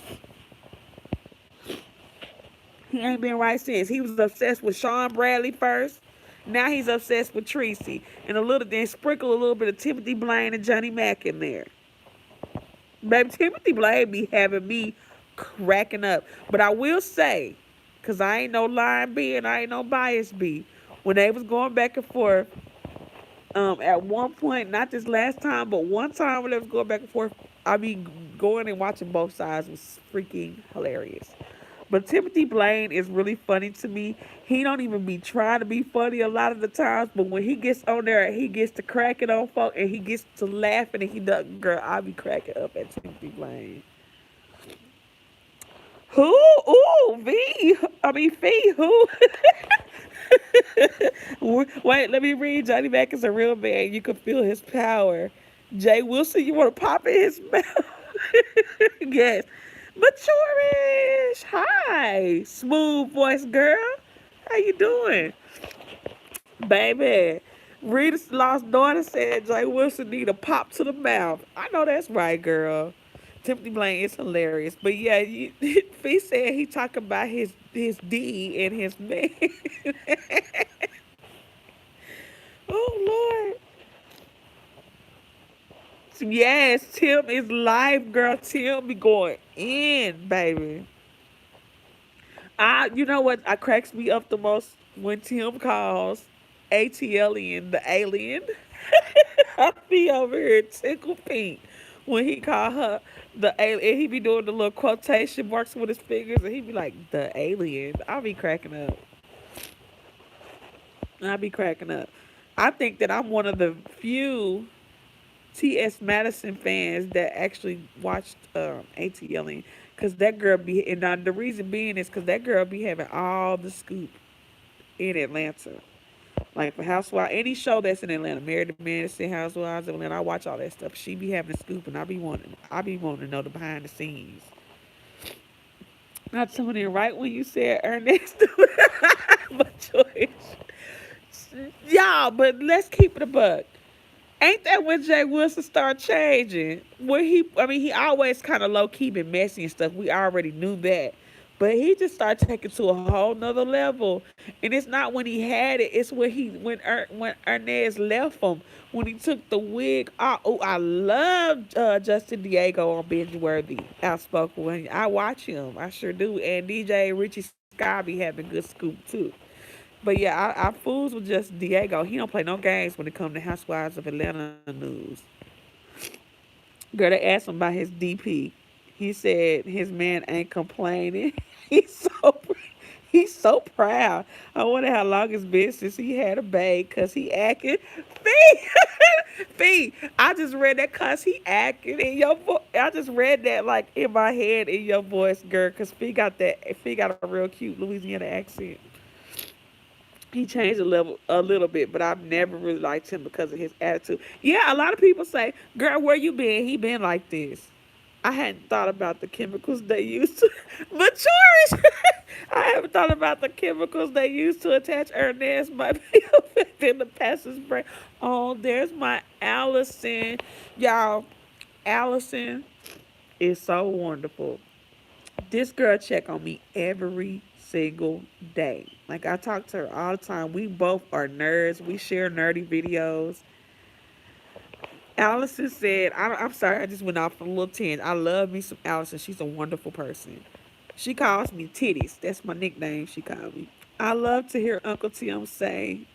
He ain't been right since. He was obsessed with Sean Bradley first. Now he's obsessed with Tracy. And then sprinkle a little bit of Timothy Blaine and Johnny Mac in there. Baby, Timothy Blaine be having me cracking up. But I will say, because I ain't no lying B and I ain't no bias B, when they was going back and forth, at one point, not this last time, but one time when they was going back and forth, I mean, going and watching both sides was freaking hilarious. But Timothy Blaine is really funny to me. He don't even be trying to be funny a lot of the times, but when he gets on there, he gets to cracking on folk and he gets to laughing and he does, girl, I be cracking up at Timothy Blaine. Who? Ooh, V. I mean, Fee. Who? Wait, let me read. Johnny Mac is a real man. You can feel his power. Jay Wilson, you want to pop in his mouth? Yes. Maturish. Hi. Smooth voice girl. How you doing? Baby. Rita's lost daughter said Jay Wilson need a pop to the mouth. I know that's right, girl. Timothy Blaine is hilarious. But yeah, Fee said he talk about his D and his man. Oh Lord. Yes, Tim is live, girl. Tim be going in, baby. You know what? I cracks me up the most when Tim calls ATLien the alien. I be over here tickle pink when he call her the alien. He be doing the little quotation marks with his fingers, and he be like the alien. I be cracking up. I be cracking up. I think that I'm one of the few T.S. Madison fans that actually watched ATLing, because that girl be, and the reason being is because that girl be having all the scoop in Atlanta. Like for Housewives, any show that's in Atlanta, Married to Medicine, Housewives of Atlanta, I watch all that stuff. She be having the scoop, and I be wanting to know the behind the scenes. Not tuning in right when you said Ernesto, but choice. Y'all, but let's keep it a buck. Ain't that when Jay Wilson started changing? I mean, he always kind of low key been messy and stuff. We already knew that. But he just started taking to a whole nother level. And it's not when he had it, it's when Ernest left him. When he took the wig off. Oh, I love Justin Diego on Binge Worthy, outspoken. When I watch him, I sure do. And DJ Richie Sky be having good scoop too. But yeah, I fools with just Diego. He don't play no games when it comes to Housewives of Atlanta news. Girl, they asked him about his DP. He said his man ain't complaining. He's so he's so proud. I wonder how long it's been since he had a babe, cause he acting. Fee, Fee. I just read that cause he acting in your voice. I just read that like in my head in your voice, girl. Cause Fee got that. Fee got a real cute Louisiana accent. He changed a little bit, but I've never really liked him because of his attitude. Yeah, a lot of people say, "Girl, where you been? He been like this." I hadn't thought about the chemicals they use to mature. I haven't thought about the chemicals they use to attach Ernest might be affecting the pastor's brain. Oh, there's my Allison, y'all. Allison is so wonderful. This girl check on me every single day. Like I talk to her all the time. We both are nerds. We share nerdy videos. Allison said, I'm sorry, I just went off on a little tangent. I love me some Allison. She's a wonderful person. She calls me Titties. That's my nickname she called me. I love to hear Uncle Tim say,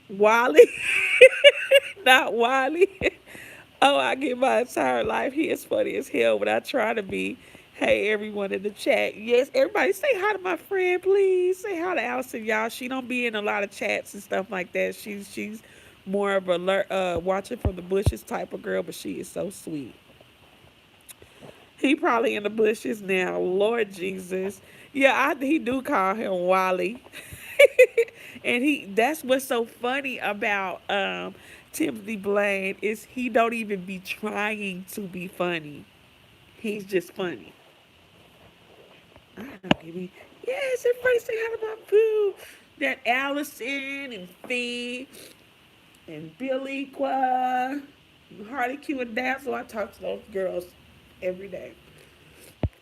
Wally, not Wally. Oh, I get my entire life. He is funny as hell when I try to be. Hey, everyone in the chat. Yes, everybody say hi to my friend, please. Say hi to Allison, y'all. She don't be in a lot of chats and stuff like that. She's more of a watching from the bushes type of girl, but she is so sweet. He probably in the bushes now. Lord Jesus. Yeah, he do call him Wally. And that's what's so funny about Timothy Blaine is he don't even be trying to be funny. He's just funny. I don't give me. Yes, everybody say hi to my boo. That Allison and Fee and Billy Qua, Harley Q and Dazzle. I talk to those girls every day.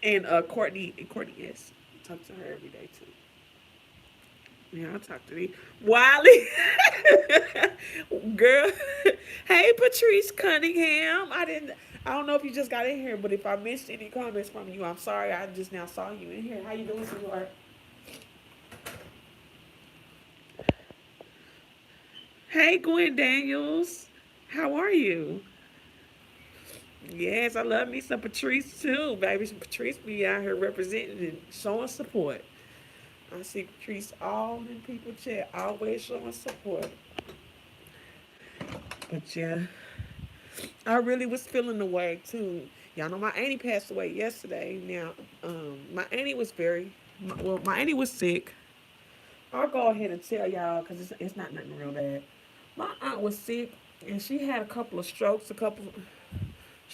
And Courtney, yes, I talk to her every day too. Yeah, I'll talk to me. Wiley. Girl. Hey, Patrice Cunningham. I don't know if you just got in here, but if I missed any comments from you, I'm sorry. I just now saw you in here. How you doing, sweetheart? Hey, Gwen Daniels. How are you? Yes, I love me some Patrice too, baby. Some Patrice be out here representing and showing support. I see Patrice all in people chat, always showing support. But yeah, I really was feeling the way too. Y'all know my auntie passed away yesterday. Now, my auntie was my auntie was sick. I'll go ahead and tell y'all because it's not nothing real bad. My aunt was sick and she had a couple of strokes.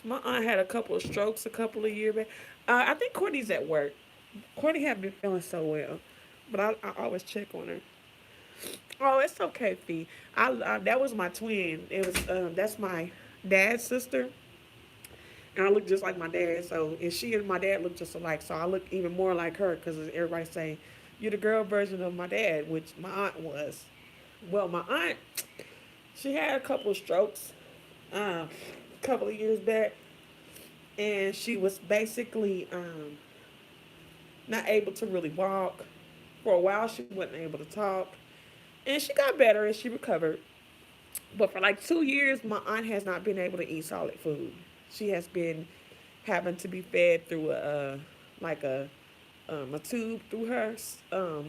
My aunt had a couple of strokes a couple of years back. I think Courtney's at work. Courtney haven't been feeling so well, but I always check on her. Oh, it's okay, Fee. That was my twin. It was that's my dad's sister, and I look just like my dad. So, and she and my dad look just alike. So I look even more like her because everybody saying you're the girl version of my dad, which my aunt was. Well, my aunt, she had a couple of strokes, a couple of years back, and she was basically not able to really walk. For a while, she wasn't able to talk, and she got better and she recovered. But for like 2 years, my aunt has not been able to eat solid food. She has been having to be fed through like a tube through her.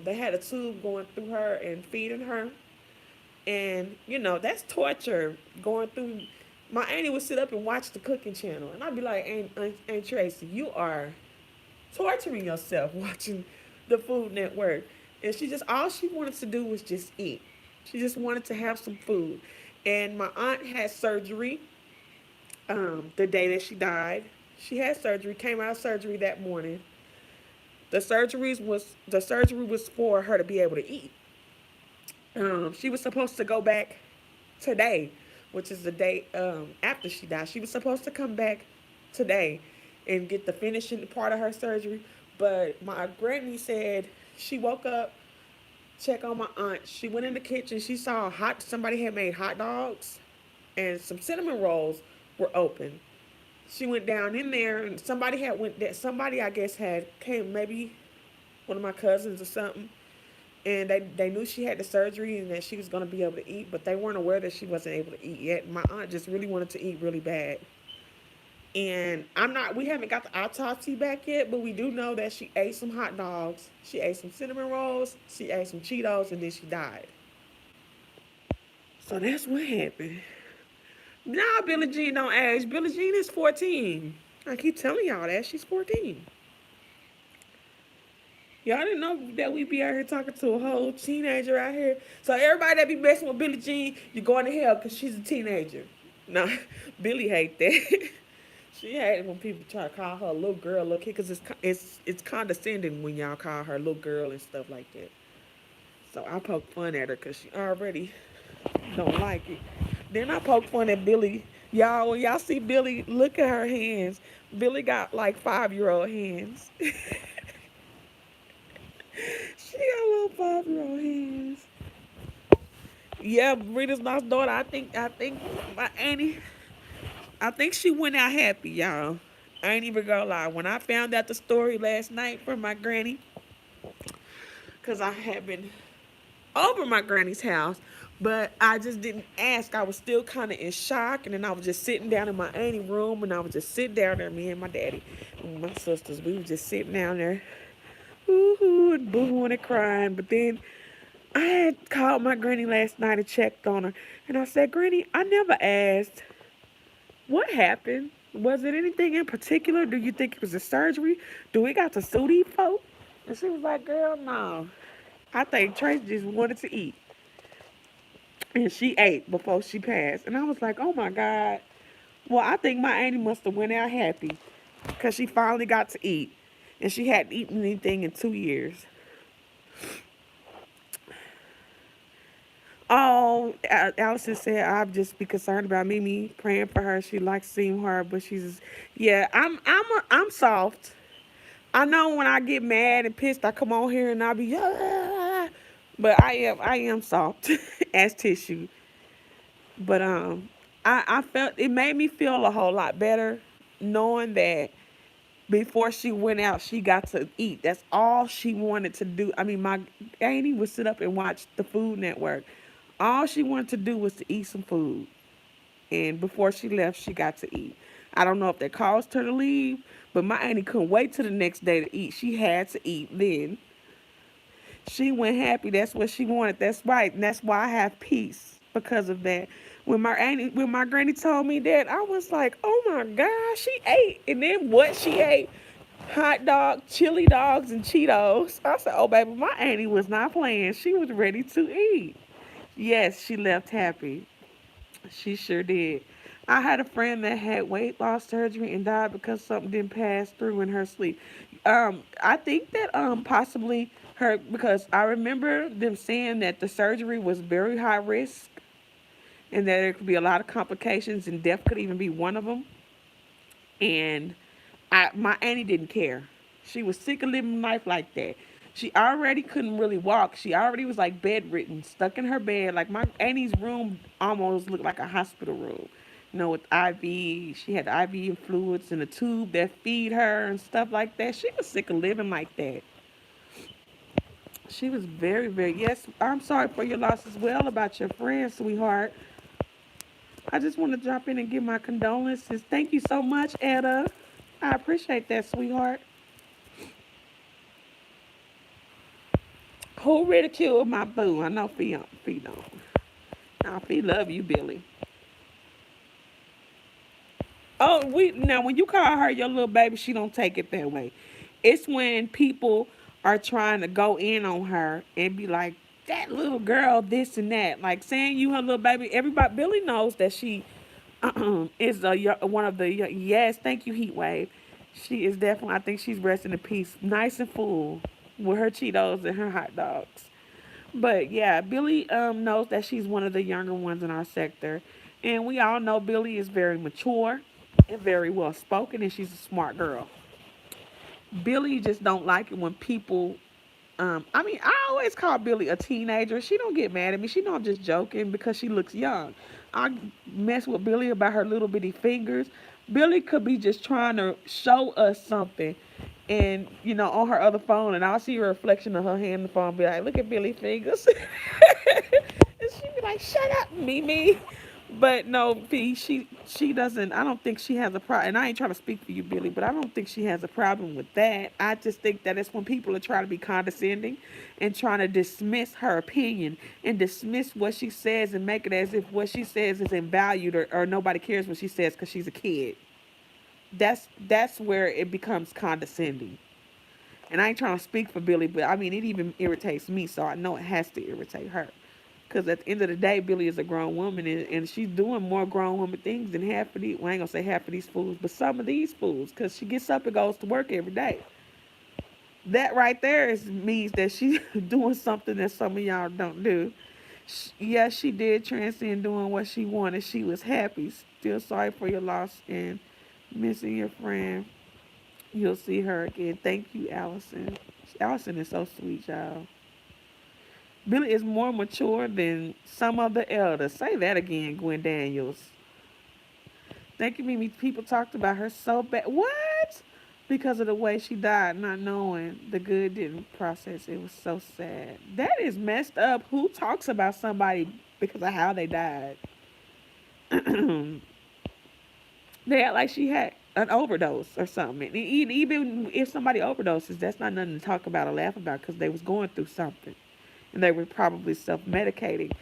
They had a tube going through her and feeding her, and that's torture going through. My auntie would sit up and watch the cooking channel, and I'd be like, Aunt Tracy, you are torturing yourself watching the Food Network. And she just all she wanted to do was just eat. She just wanted to have some food. And my aunt had surgery the day that she died. She had surgery, came out of surgery that morning. The surgery was for her to be able to eat. She was supposed to go back today, which is the day after she died. She was supposed to come back today and get the finishing part of her surgery. But my granny said she woke up, check on my aunt. She went in the kitchen. She saw somebody had made hot dogs and some cinnamon rolls were open. She went down in there and somebody had went there. Somebody I guess had came, maybe one of my cousins or something, and they knew she had the surgery and that she was going to be able to eat, but they weren't aware that she wasn't able to eat yet. My aunt just really wanted to eat really bad. And we haven't got the autopsy back yet, but we do know that she ate some hot dogs, she ate some cinnamon rolls, she ate some Cheetos, and then she died. So that's what happened. Now Billie Jean don't age. Billie Jean is 14. I keep telling y'all that she's 14. Y'all didn't know that we be out here talking to a whole teenager out here. So everybody that be messing with Billie Jean, you're going to hell because she's a teenager. No, Billie hate that. She hated when people try to call her a little girl, little kid, because it's condescending when y'all call her little girl and stuff like that. So I poke fun at her because she already don't like it. Then I poke fun at Billie. Y'all, when y'all see Billie, look at her hands. Billie got like 5-year-old hands. She got little 5-year-old hands. Yeah, Rita's lost daughter. I think my auntie. I think she went out happy, y'all. I ain't even gonna lie. When I found out the story last night from my granny, cause I had been over my granny's house, but I just didn't ask. I was still kind of in shock, and then I was just sitting down in my auntie room, and I was just sitting down there, me and my daddy, and my sisters. We were just sitting down there, hoo and boohooing and crying. But then I had called my granny last night and checked on her, and I said, "Granny, I never asked what happened. Was it anything in particular? Do you think it was a surgery? Do we got to sue these folks?" And she was like, "Girl, no. I think Tracy just wanted to eat." And she ate before she passed. And I was like, oh my God. Well, I think my auntie must have went out happy because she finally got to eat. And she hadn't eaten anything in 2 years. Oh, Allison said, I'd just be concerned about Mimi, praying for her. She likes seeing her, but she's, yeah, I'm soft. I know when I get mad and pissed, I come on here and I be, ah, but I am soft as tissue. But I felt it made me feel a whole lot better knowing that before she went out, she got to eat. That's all she wanted to do. I mean, my auntie would sit up and watch the Food Network. All she wanted to do was to eat some food. And before she left, she got to eat. I don't know if that caused her to leave, but my auntie couldn't wait till the next day to eat. She had to eat then. She went happy. That's what she wanted. That's right. And that's why I have peace because of that. When my granny told me that, I was like, oh my God, she ate. And then what she ate? Hot dog, chili dogs, and Cheetos. I said, oh baby, my auntie was not playing. She was ready to eat. Yes, she left happy. She sure did. I had a friend that had weight loss surgery and died because something didn't pass through in her sleep. I think that possibly her because I remember them saying that the surgery was very high risk and that there could be a lot of complications and death could even be one of them. And my auntie didn't care. She was sick of living life like that. She already couldn't really walk. She already was like bedridden, stuck in her bed. Like my auntie's room almost looked like a hospital room. With IV. She had IV fluids in a tube that feed her and stuff like that. She was sick of living like that. She was very, very, yes, I'm sorry for your loss as well about your friend, sweetheart. I just want to drop in and give my condolences. Thank you so much, Etta. I appreciate that, sweetheart. Who ridiculed my boo? I know Fee don't. Now Fee love you, Billy. Oh, we now when you call her your little baby, she don't take it that way. It's when people are trying to go in on her and be like, that little girl, this and that, like saying you her little baby. Everybody, Billy knows that she is one of the yes, thank you, Heat Wave. She is definitely. I think she's resting in peace, nice and full with her Cheetos and her hot dogs. But yeah, Billy knows that she's one of the younger ones in our sector, and we all know Billy is very mature and very well spoken, and she's a smart girl. Billy just don't like it when people. I mean, I always call Billy a teenager. She don't get mad at me. She know I'm just joking because she looks young. I mess with Billy about her little bitty fingers. Billy could be just trying to show us something, and on her other phone, and I'll see a reflection of her hand in the phone, and be like, "Look at Billy fingers," and she be like, "Shut up, Mimi." But no, P, she doesn't. I don't think she has a problem. And I ain't trying to speak for you, Billy, but I don't think she has a problem with that. I just think that it's when people are trying to be condescending and trying to dismiss her opinion and dismiss what she says and make it as if what she says is invalued or nobody cares what she says because she's a kid. That's where it becomes condescending. And I ain't trying to speak for Billy, but I mean it even irritates me, so I know it has to irritate her. Because at the end of the day, Billy is a grown woman, and she's doing more grown woman things than half of these. Well, I ain't gonna say half of these fools, but some of these fools. Because she gets up and goes to work every day. That right there means that she's doing something that some of y'all don't do. Yes, she did transcend doing what she wanted. She was happy. Still sorry for your loss and missing your friend. You'll see her again. Thank you, Allison. Allison is so sweet, y'all. Billy is more mature than some of the elders. Say that again, Gwen Daniels. Thank you, Mimi. People talked about her so bad. What? Because of the way she died, not knowing the good didn't process. It was so sad. That is messed up. Who talks about somebody because of how they died? They act like she had an overdose or something. Even if somebody overdoses, that's not nothing to talk about or laugh about because they was going through something. And they were probably self-medicating,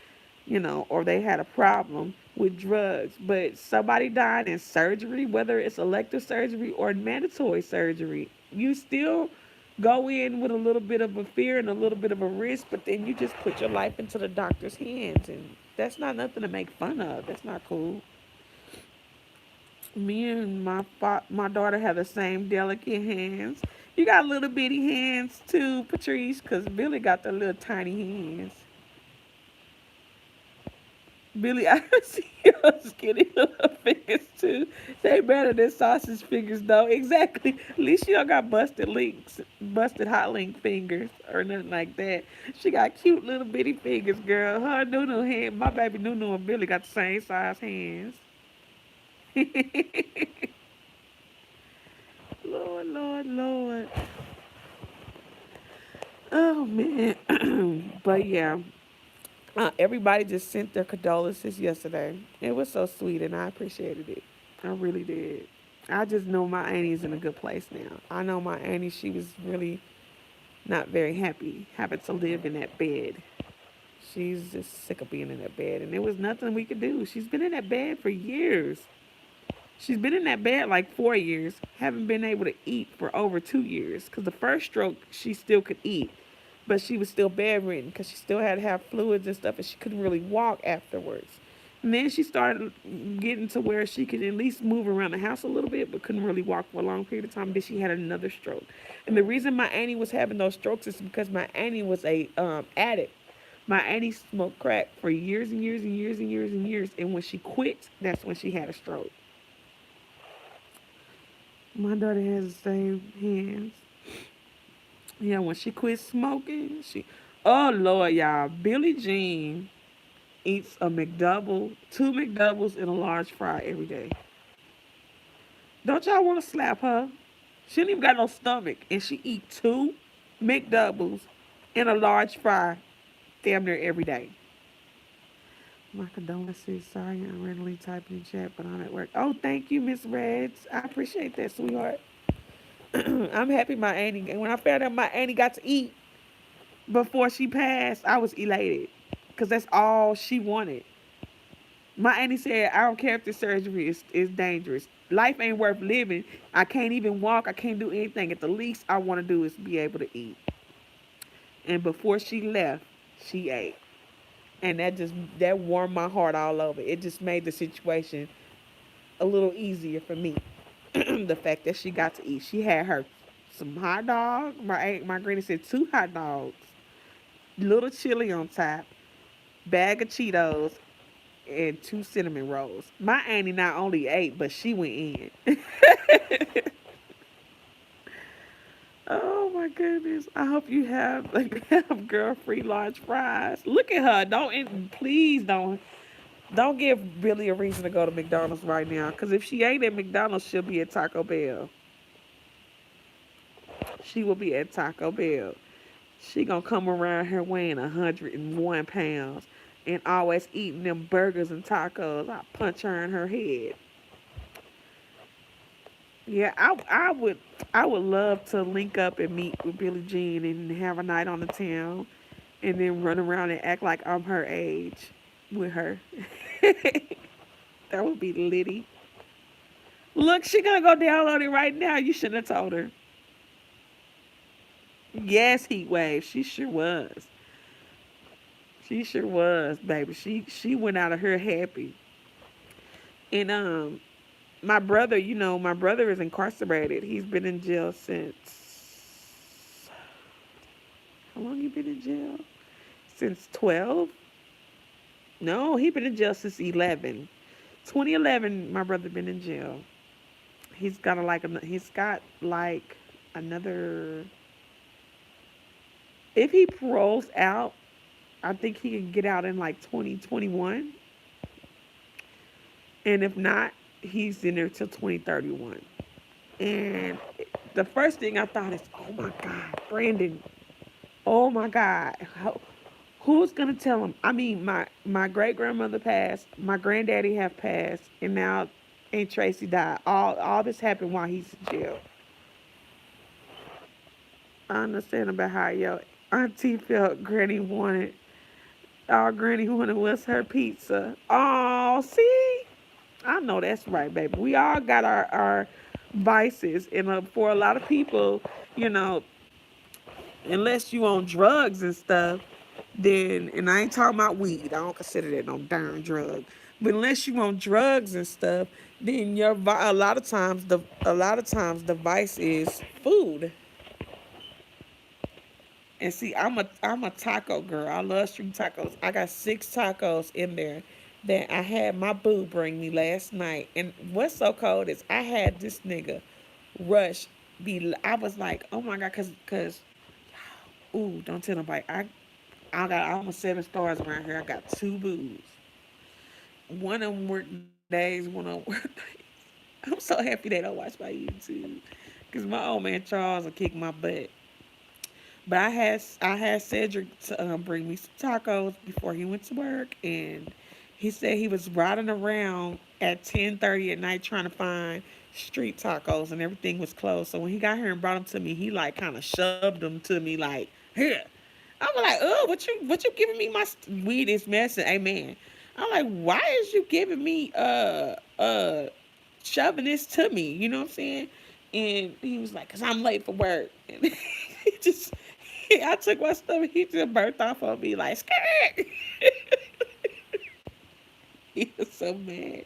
or they had a problem with drugs. But somebody died in surgery, whether it's elective surgery or mandatory surgery, you still go in with a little bit of a fear and a little bit of a risk, but then you just put your life into the doctor's hands, and that's not nothing to make fun of. That's not cool. Me and my daughter have the same delicate hands. You got little bitty hands too, Patrice, because Billy got the little tiny hands. Billy, I see your skinny little fingers too. They better than sausage fingers though. Exactly. At least you don't got busted hot link fingers or nothing like that. She got cute little bitty fingers, girl. Her Nunu hand, my baby Nunu and Billy got the same size hands. Lord, Lord, Lord. Oh man. But yeah. Everybody just sent their condolences yesterday. It was so sweet, and I appreciated it. I really did. I just know my auntie's in a good place now. I know my auntie, she was really not very happy having to live in that bed. She's just sick of being in that bed, and there was nothing we could do. She's been in that bed for years. She's been in that bed like 4 years, haven't been able to eat for over 2 years. Because the first stroke, she still could eat, but she was still bedridden because she still had to have fluids and stuff, and she couldn't really walk afterwards. And then she started getting to where she could at least move around the house a little bit, but couldn't really walk for a long period of time. Then she had another stroke. And the reason my auntie was having those strokes is because my auntie was a addict. My auntie smoked crack for years and years and years and years and years. And when she quit, that's when she had a stroke. My daughter has the same hands. Yeah, when she quit smoking, oh Lord, y'all, Billie Jean eats a McDouble, two McDoubles, and a large fry every day. Don't y'all want to slap her? She don't even got no stomach, and she eat two McDoubles and a large fry damn near every day. My condolences. Sorry, I'm randomly typing in chat, but I'm at work. Oh, thank you, Miss Reds. I appreciate that, sweetheart. I'm happy my auntie. And when I found out my auntie got to eat before she passed, I was elated because that's all she wanted. My auntie said, I don't care if the surgery is dangerous. Life ain't worth living. I can't even walk. I can't do anything. At the least I want to do is be able to eat. And before she left, she ate. And that warmed my heart all over. It just made the situation a little easier for me. The fact that she got to eat. She had her some hot dogs. My granny said two hot dogs, little chili on top, bag of Cheetos, and two cinnamon rolls. My auntie not only ate, but she went in. Oh my goodness! I hope you have like have girl-free large fries. Look at her. Please don't give Billy a reason to go to McDonald's right now. Cause if she ain't at McDonald's, she'll be at Taco Bell. She will be at Taco Bell. She gonna come around here weighing 101 pounds and always eating them burgers and tacos. I punch her in her head. Yeah, I would love to link up and meet with Billie Jean and have a night on the town and then run around and act like I'm her age with her. That would be litty. Look, she gonna go download it right now. You shouldn't have told her. Yes, heat wave. She sure was. She sure was, baby. She went out of here happy. And my brother, my brother is incarcerated. He's been in jail since how long you been in jail? Since 12? No, he been in jail since 11. 2011, my brother been in jail. He's got like another. If he paroles out, I think he can get out in like 2021, and if not, he's in there till 2031. And the first thing I thought is, oh my God, Brandon, oh my God, who's gonna tell him? I mean, my great grandmother passed, my granddaddy have passed, and now Aunt Tracy died. All this happened while he's in jail. I understand about how your auntie felt. All Granny wanted was her pizza. Oh, see, I know that's right, baby. We all got our vices, and for a lot of people, you know, unless you on drugs and stuff, then and I ain't talking about weed. I don't consider that no darn drug. But unless you on drugs and stuff, then a lot of times the vice is food. And see, I'm a taco girl. I love street tacos. I got 6 tacos in there that I had my boo bring me last night. And what's so cold is I had this nigga rush be. I was like, oh my god, cause ooh, don't tell nobody. I got almost 7 stars around here. I got 2 boos. One of them work days, one of them work nights. I'm so happy they don't watch my YouTube, cause my old man Charles will kick my butt. But I had Cedric to bring me some tacos before he went to work, and he said he was riding around at 10:30 at night trying to find street tacos, and everything was closed. So when he got here and brought them to me, he like kind of shoved them to me like here. I was like, oh, what you giving me my weed is messing, amen. I'm like, why is you giving me shoving this to me? You know what I'm saying? And he was like, cause I'm late for work. And he just I took my stuff and he just burnt off on me like skirt. He was so mad.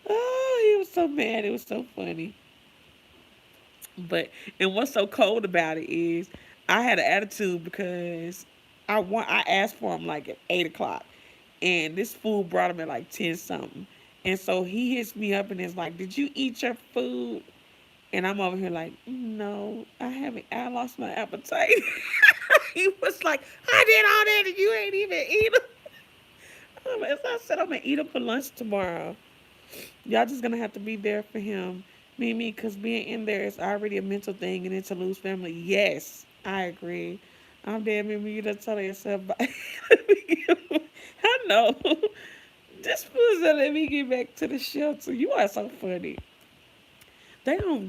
Oh, he was so mad. It was so funny. But and what's so cold about it is I had an attitude because I asked for him like at 8 o'clock, and this fool brought him at like 10 something, and so he hits me up and is like, "Did you eat your food?" And I'm over here like, no, I haven't. I lost my appetite. He was like, I did all that and you ain't even eat them. As I said, I'm gonna eat them for lunch tomorrow. Y'all just gonna have to be there for him, Mimi, because being in there is already a mental thing, and it's to lose family. Yes, I agree. I'm dead, Mimi. You done tell yourself. I know. This fool's gonna let me get back to the shelter. You are so funny. They don't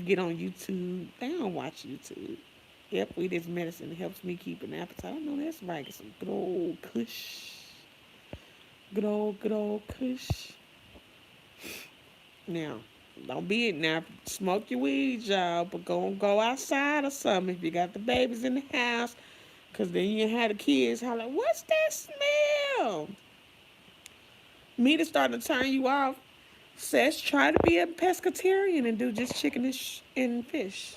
get on YouTube. They don't watch YouTube. Yep, we this medicine helps me keep an appetite. I know that's right. Get some good old kush. Good old kush. Now, don't be it now. Smoke your weed, y'all, but go outside or something if you got the babies in the house. Cause then you have the kids holler, what's that smell? Meat is starting to turn you off. Says try to be a pescatarian and do just chicken and fish,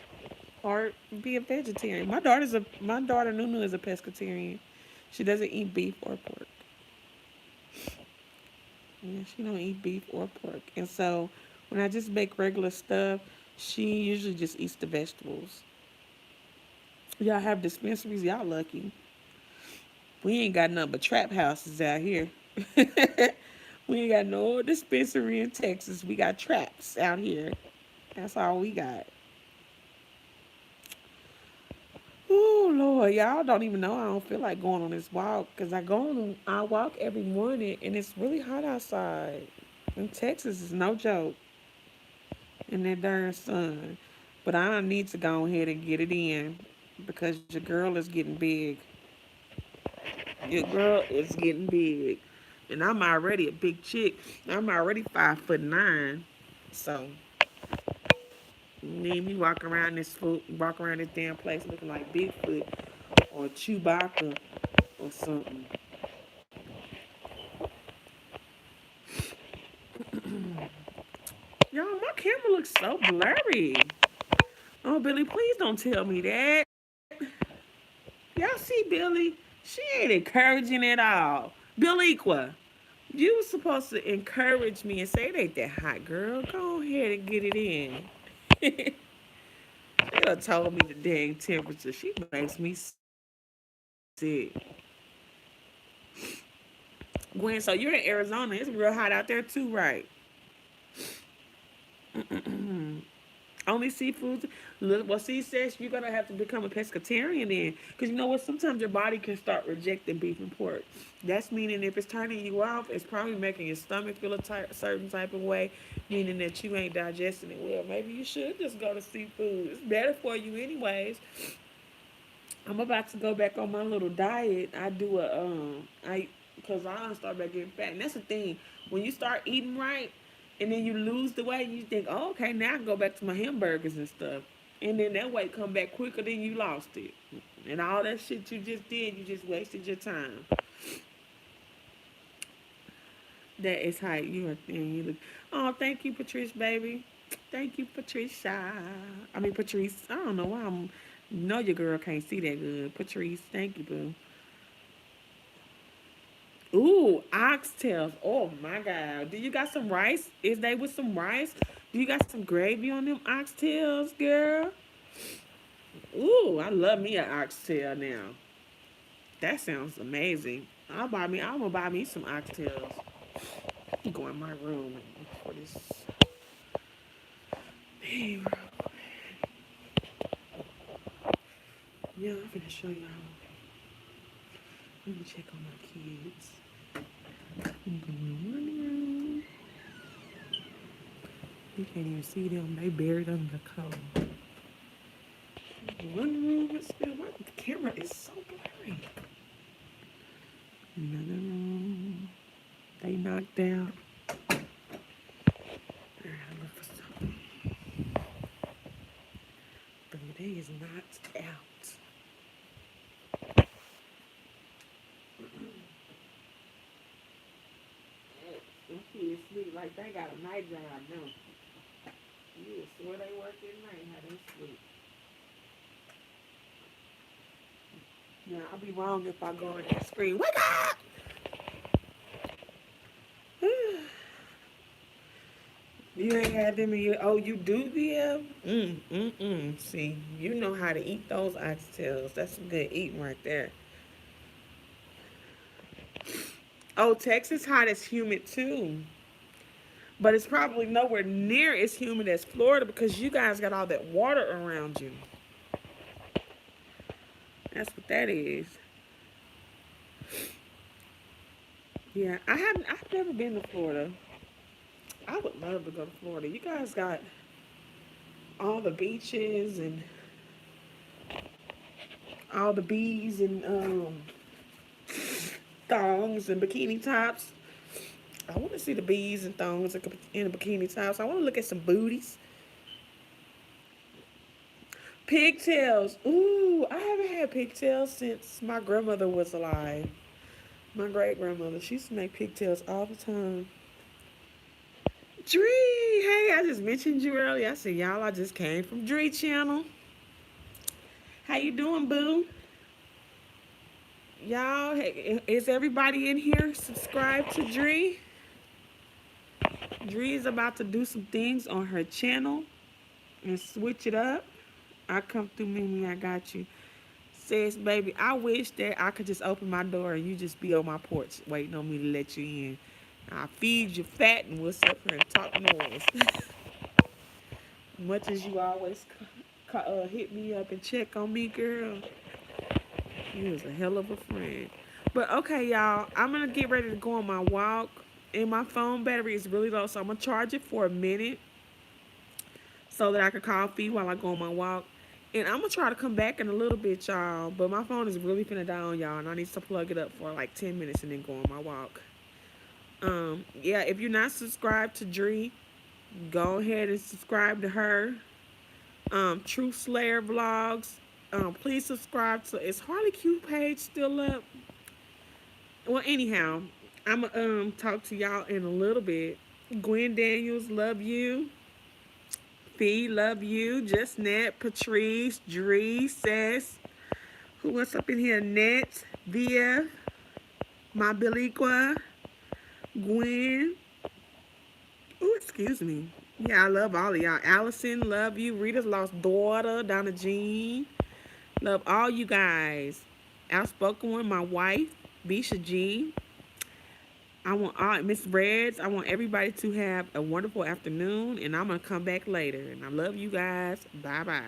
or be a vegetarian. My daughter Nunu is a pescatarian. She doesn't eat beef or pork. Yeah, she don't eat beef or pork, and so when I just make regular stuff, she usually just eats the vegetables. Y'all have dispensaries. Y'all lucky. We ain't got nothing but trap houses out here. We ain't got no dispensary in Texas. We got traps out here. That's all we got. Oh Lord, y'all don't even know I don't feel like going on this walk because I walk every morning and it's really hot outside. And Texas is no joke in that darn sun. But I need to go ahead and get it in because your girl is getting big. Your girl is getting big. And I'm already a big chick. I'm already 5'9". So need me walk around this damn place looking like Bigfoot or Chewbacca or something. Y'all, my camera looks so blurry. Oh, Billy, please don't tell me that. Y'all see Billy? She ain't encouraging at all. Billiqua, you were supposed to encourage me and say it ain't that hot, girl. Go ahead and get it in. She done told me the dang temperature. She makes me sick. Gwen, so you're in Arizona. It's real hot out there too, right? Only seafoods. Well, see, says you're gonna have to become a pescatarian then, because you know what? Sometimes your body can start rejecting beef and pork. That's meaning if it's turning you off, it's probably making your stomach feel certain type of way, meaning that you ain't digesting it well. Maybe you should just go to seafood. It's better for you, anyways. I'm about to go back on my little diet. I do a I because I start back getting fat, and that's the thing. When you start eating right, and then you lose the weight, you think, oh, okay, now I can go back to my hamburgers and stuff, and then that weight come back quicker than you lost it, and all that shit you just did, you just wasted your time. That is how you are. And you look. Oh, thank you, Patrice, baby. Thank you, Patricia. I mean, Patrice. I don't know why I'm. Know your girl can't see that good. Patrice, thank you, boo. Ooh, oxtails. Oh my God. Do you got some rice? Is they with some rice? Do you got some gravy on them oxtails, girl? Ooh, I love me an oxtail now. That sounds amazing. I'm gonna buy me some oxtails. Go in my room and look for this. Hey, yeah, I'm gonna show y'all. Let me check on my kids. I'm going you can't even see them. They buried under the coat. One room is still. My camera is so blurry. Another room. They knocked out. I gotta look for something. But they is knocked out. Them kids sleep like they got a night job now. You would swear they work at night, how they sleep. Now, I'll be wrong if I go in that screen. Wake up! You ain't had them in your. Oh, you do, BF? See, you know how to eat those oxtails. That's some good eating right there. Oh, Texas hot is humid too. But it's probably nowhere near as humid as Florida because you guys got all that water around you. That's what that is. Yeah, I haven't. I've never been to Florida. I would love to go to Florida. You guys got all the beaches and all the bees and thongs and bikini tops. I want to see the bees and thongs and the bikini tops. I want to look at some booties. Pigtails. Ooh, I haven't had pigtails since my grandmother was alive. My great grandmother. She used to make pigtails all the time. Dree, hey, I just mentioned you earlier. I said, y'all, I just came from Dree channel. How you doing, boo? Y'all, hey, is everybody in here subscribed to Dree? Dree is about to do some things on her channel and switch it up. I come through, Mimi, I got you. Says, baby, I wish that I could just open my door and you just be on my porch waiting on me to let you in. I feed you fat and we'll sit here and talk noise. Much as you always hit me up and check on me, girl, you was a hell of a friend. But okay, y'all, I'm gonna get ready to go on my walk. And my phone battery is really low, so I'm gonna charge it for a minute so that I can call Fee while I go on my walk. And I'm gonna try to come back in a little bit, y'all. But my phone is really finna die on y'all, and I need to plug it up for like 10 minutes and then go on my walk. Yeah, if you're not subscribed to Dree, go ahead and subscribe to her. Truth Slayer vlogs. Please subscribe to. Is Harley Q page still up? Well, anyhow, I'm gonna talk to y'all in a little bit. Gwen Daniels, love you. Fee, love you. Just Net, Patrice, Dree, Sess. Who else up in here? Net, Via, my Billiqua, Gwen. Oh, excuse me. Yeah, I love all of y'all. Allison, love you. Rita's lost daughter, Donna Jean. Love all you guys. Outspoken one, my wife, Bisha G. I want all Miss Reds. I want everybody to have a wonderful afternoon, and I'm gonna come back later. And I love you guys. Bye bye.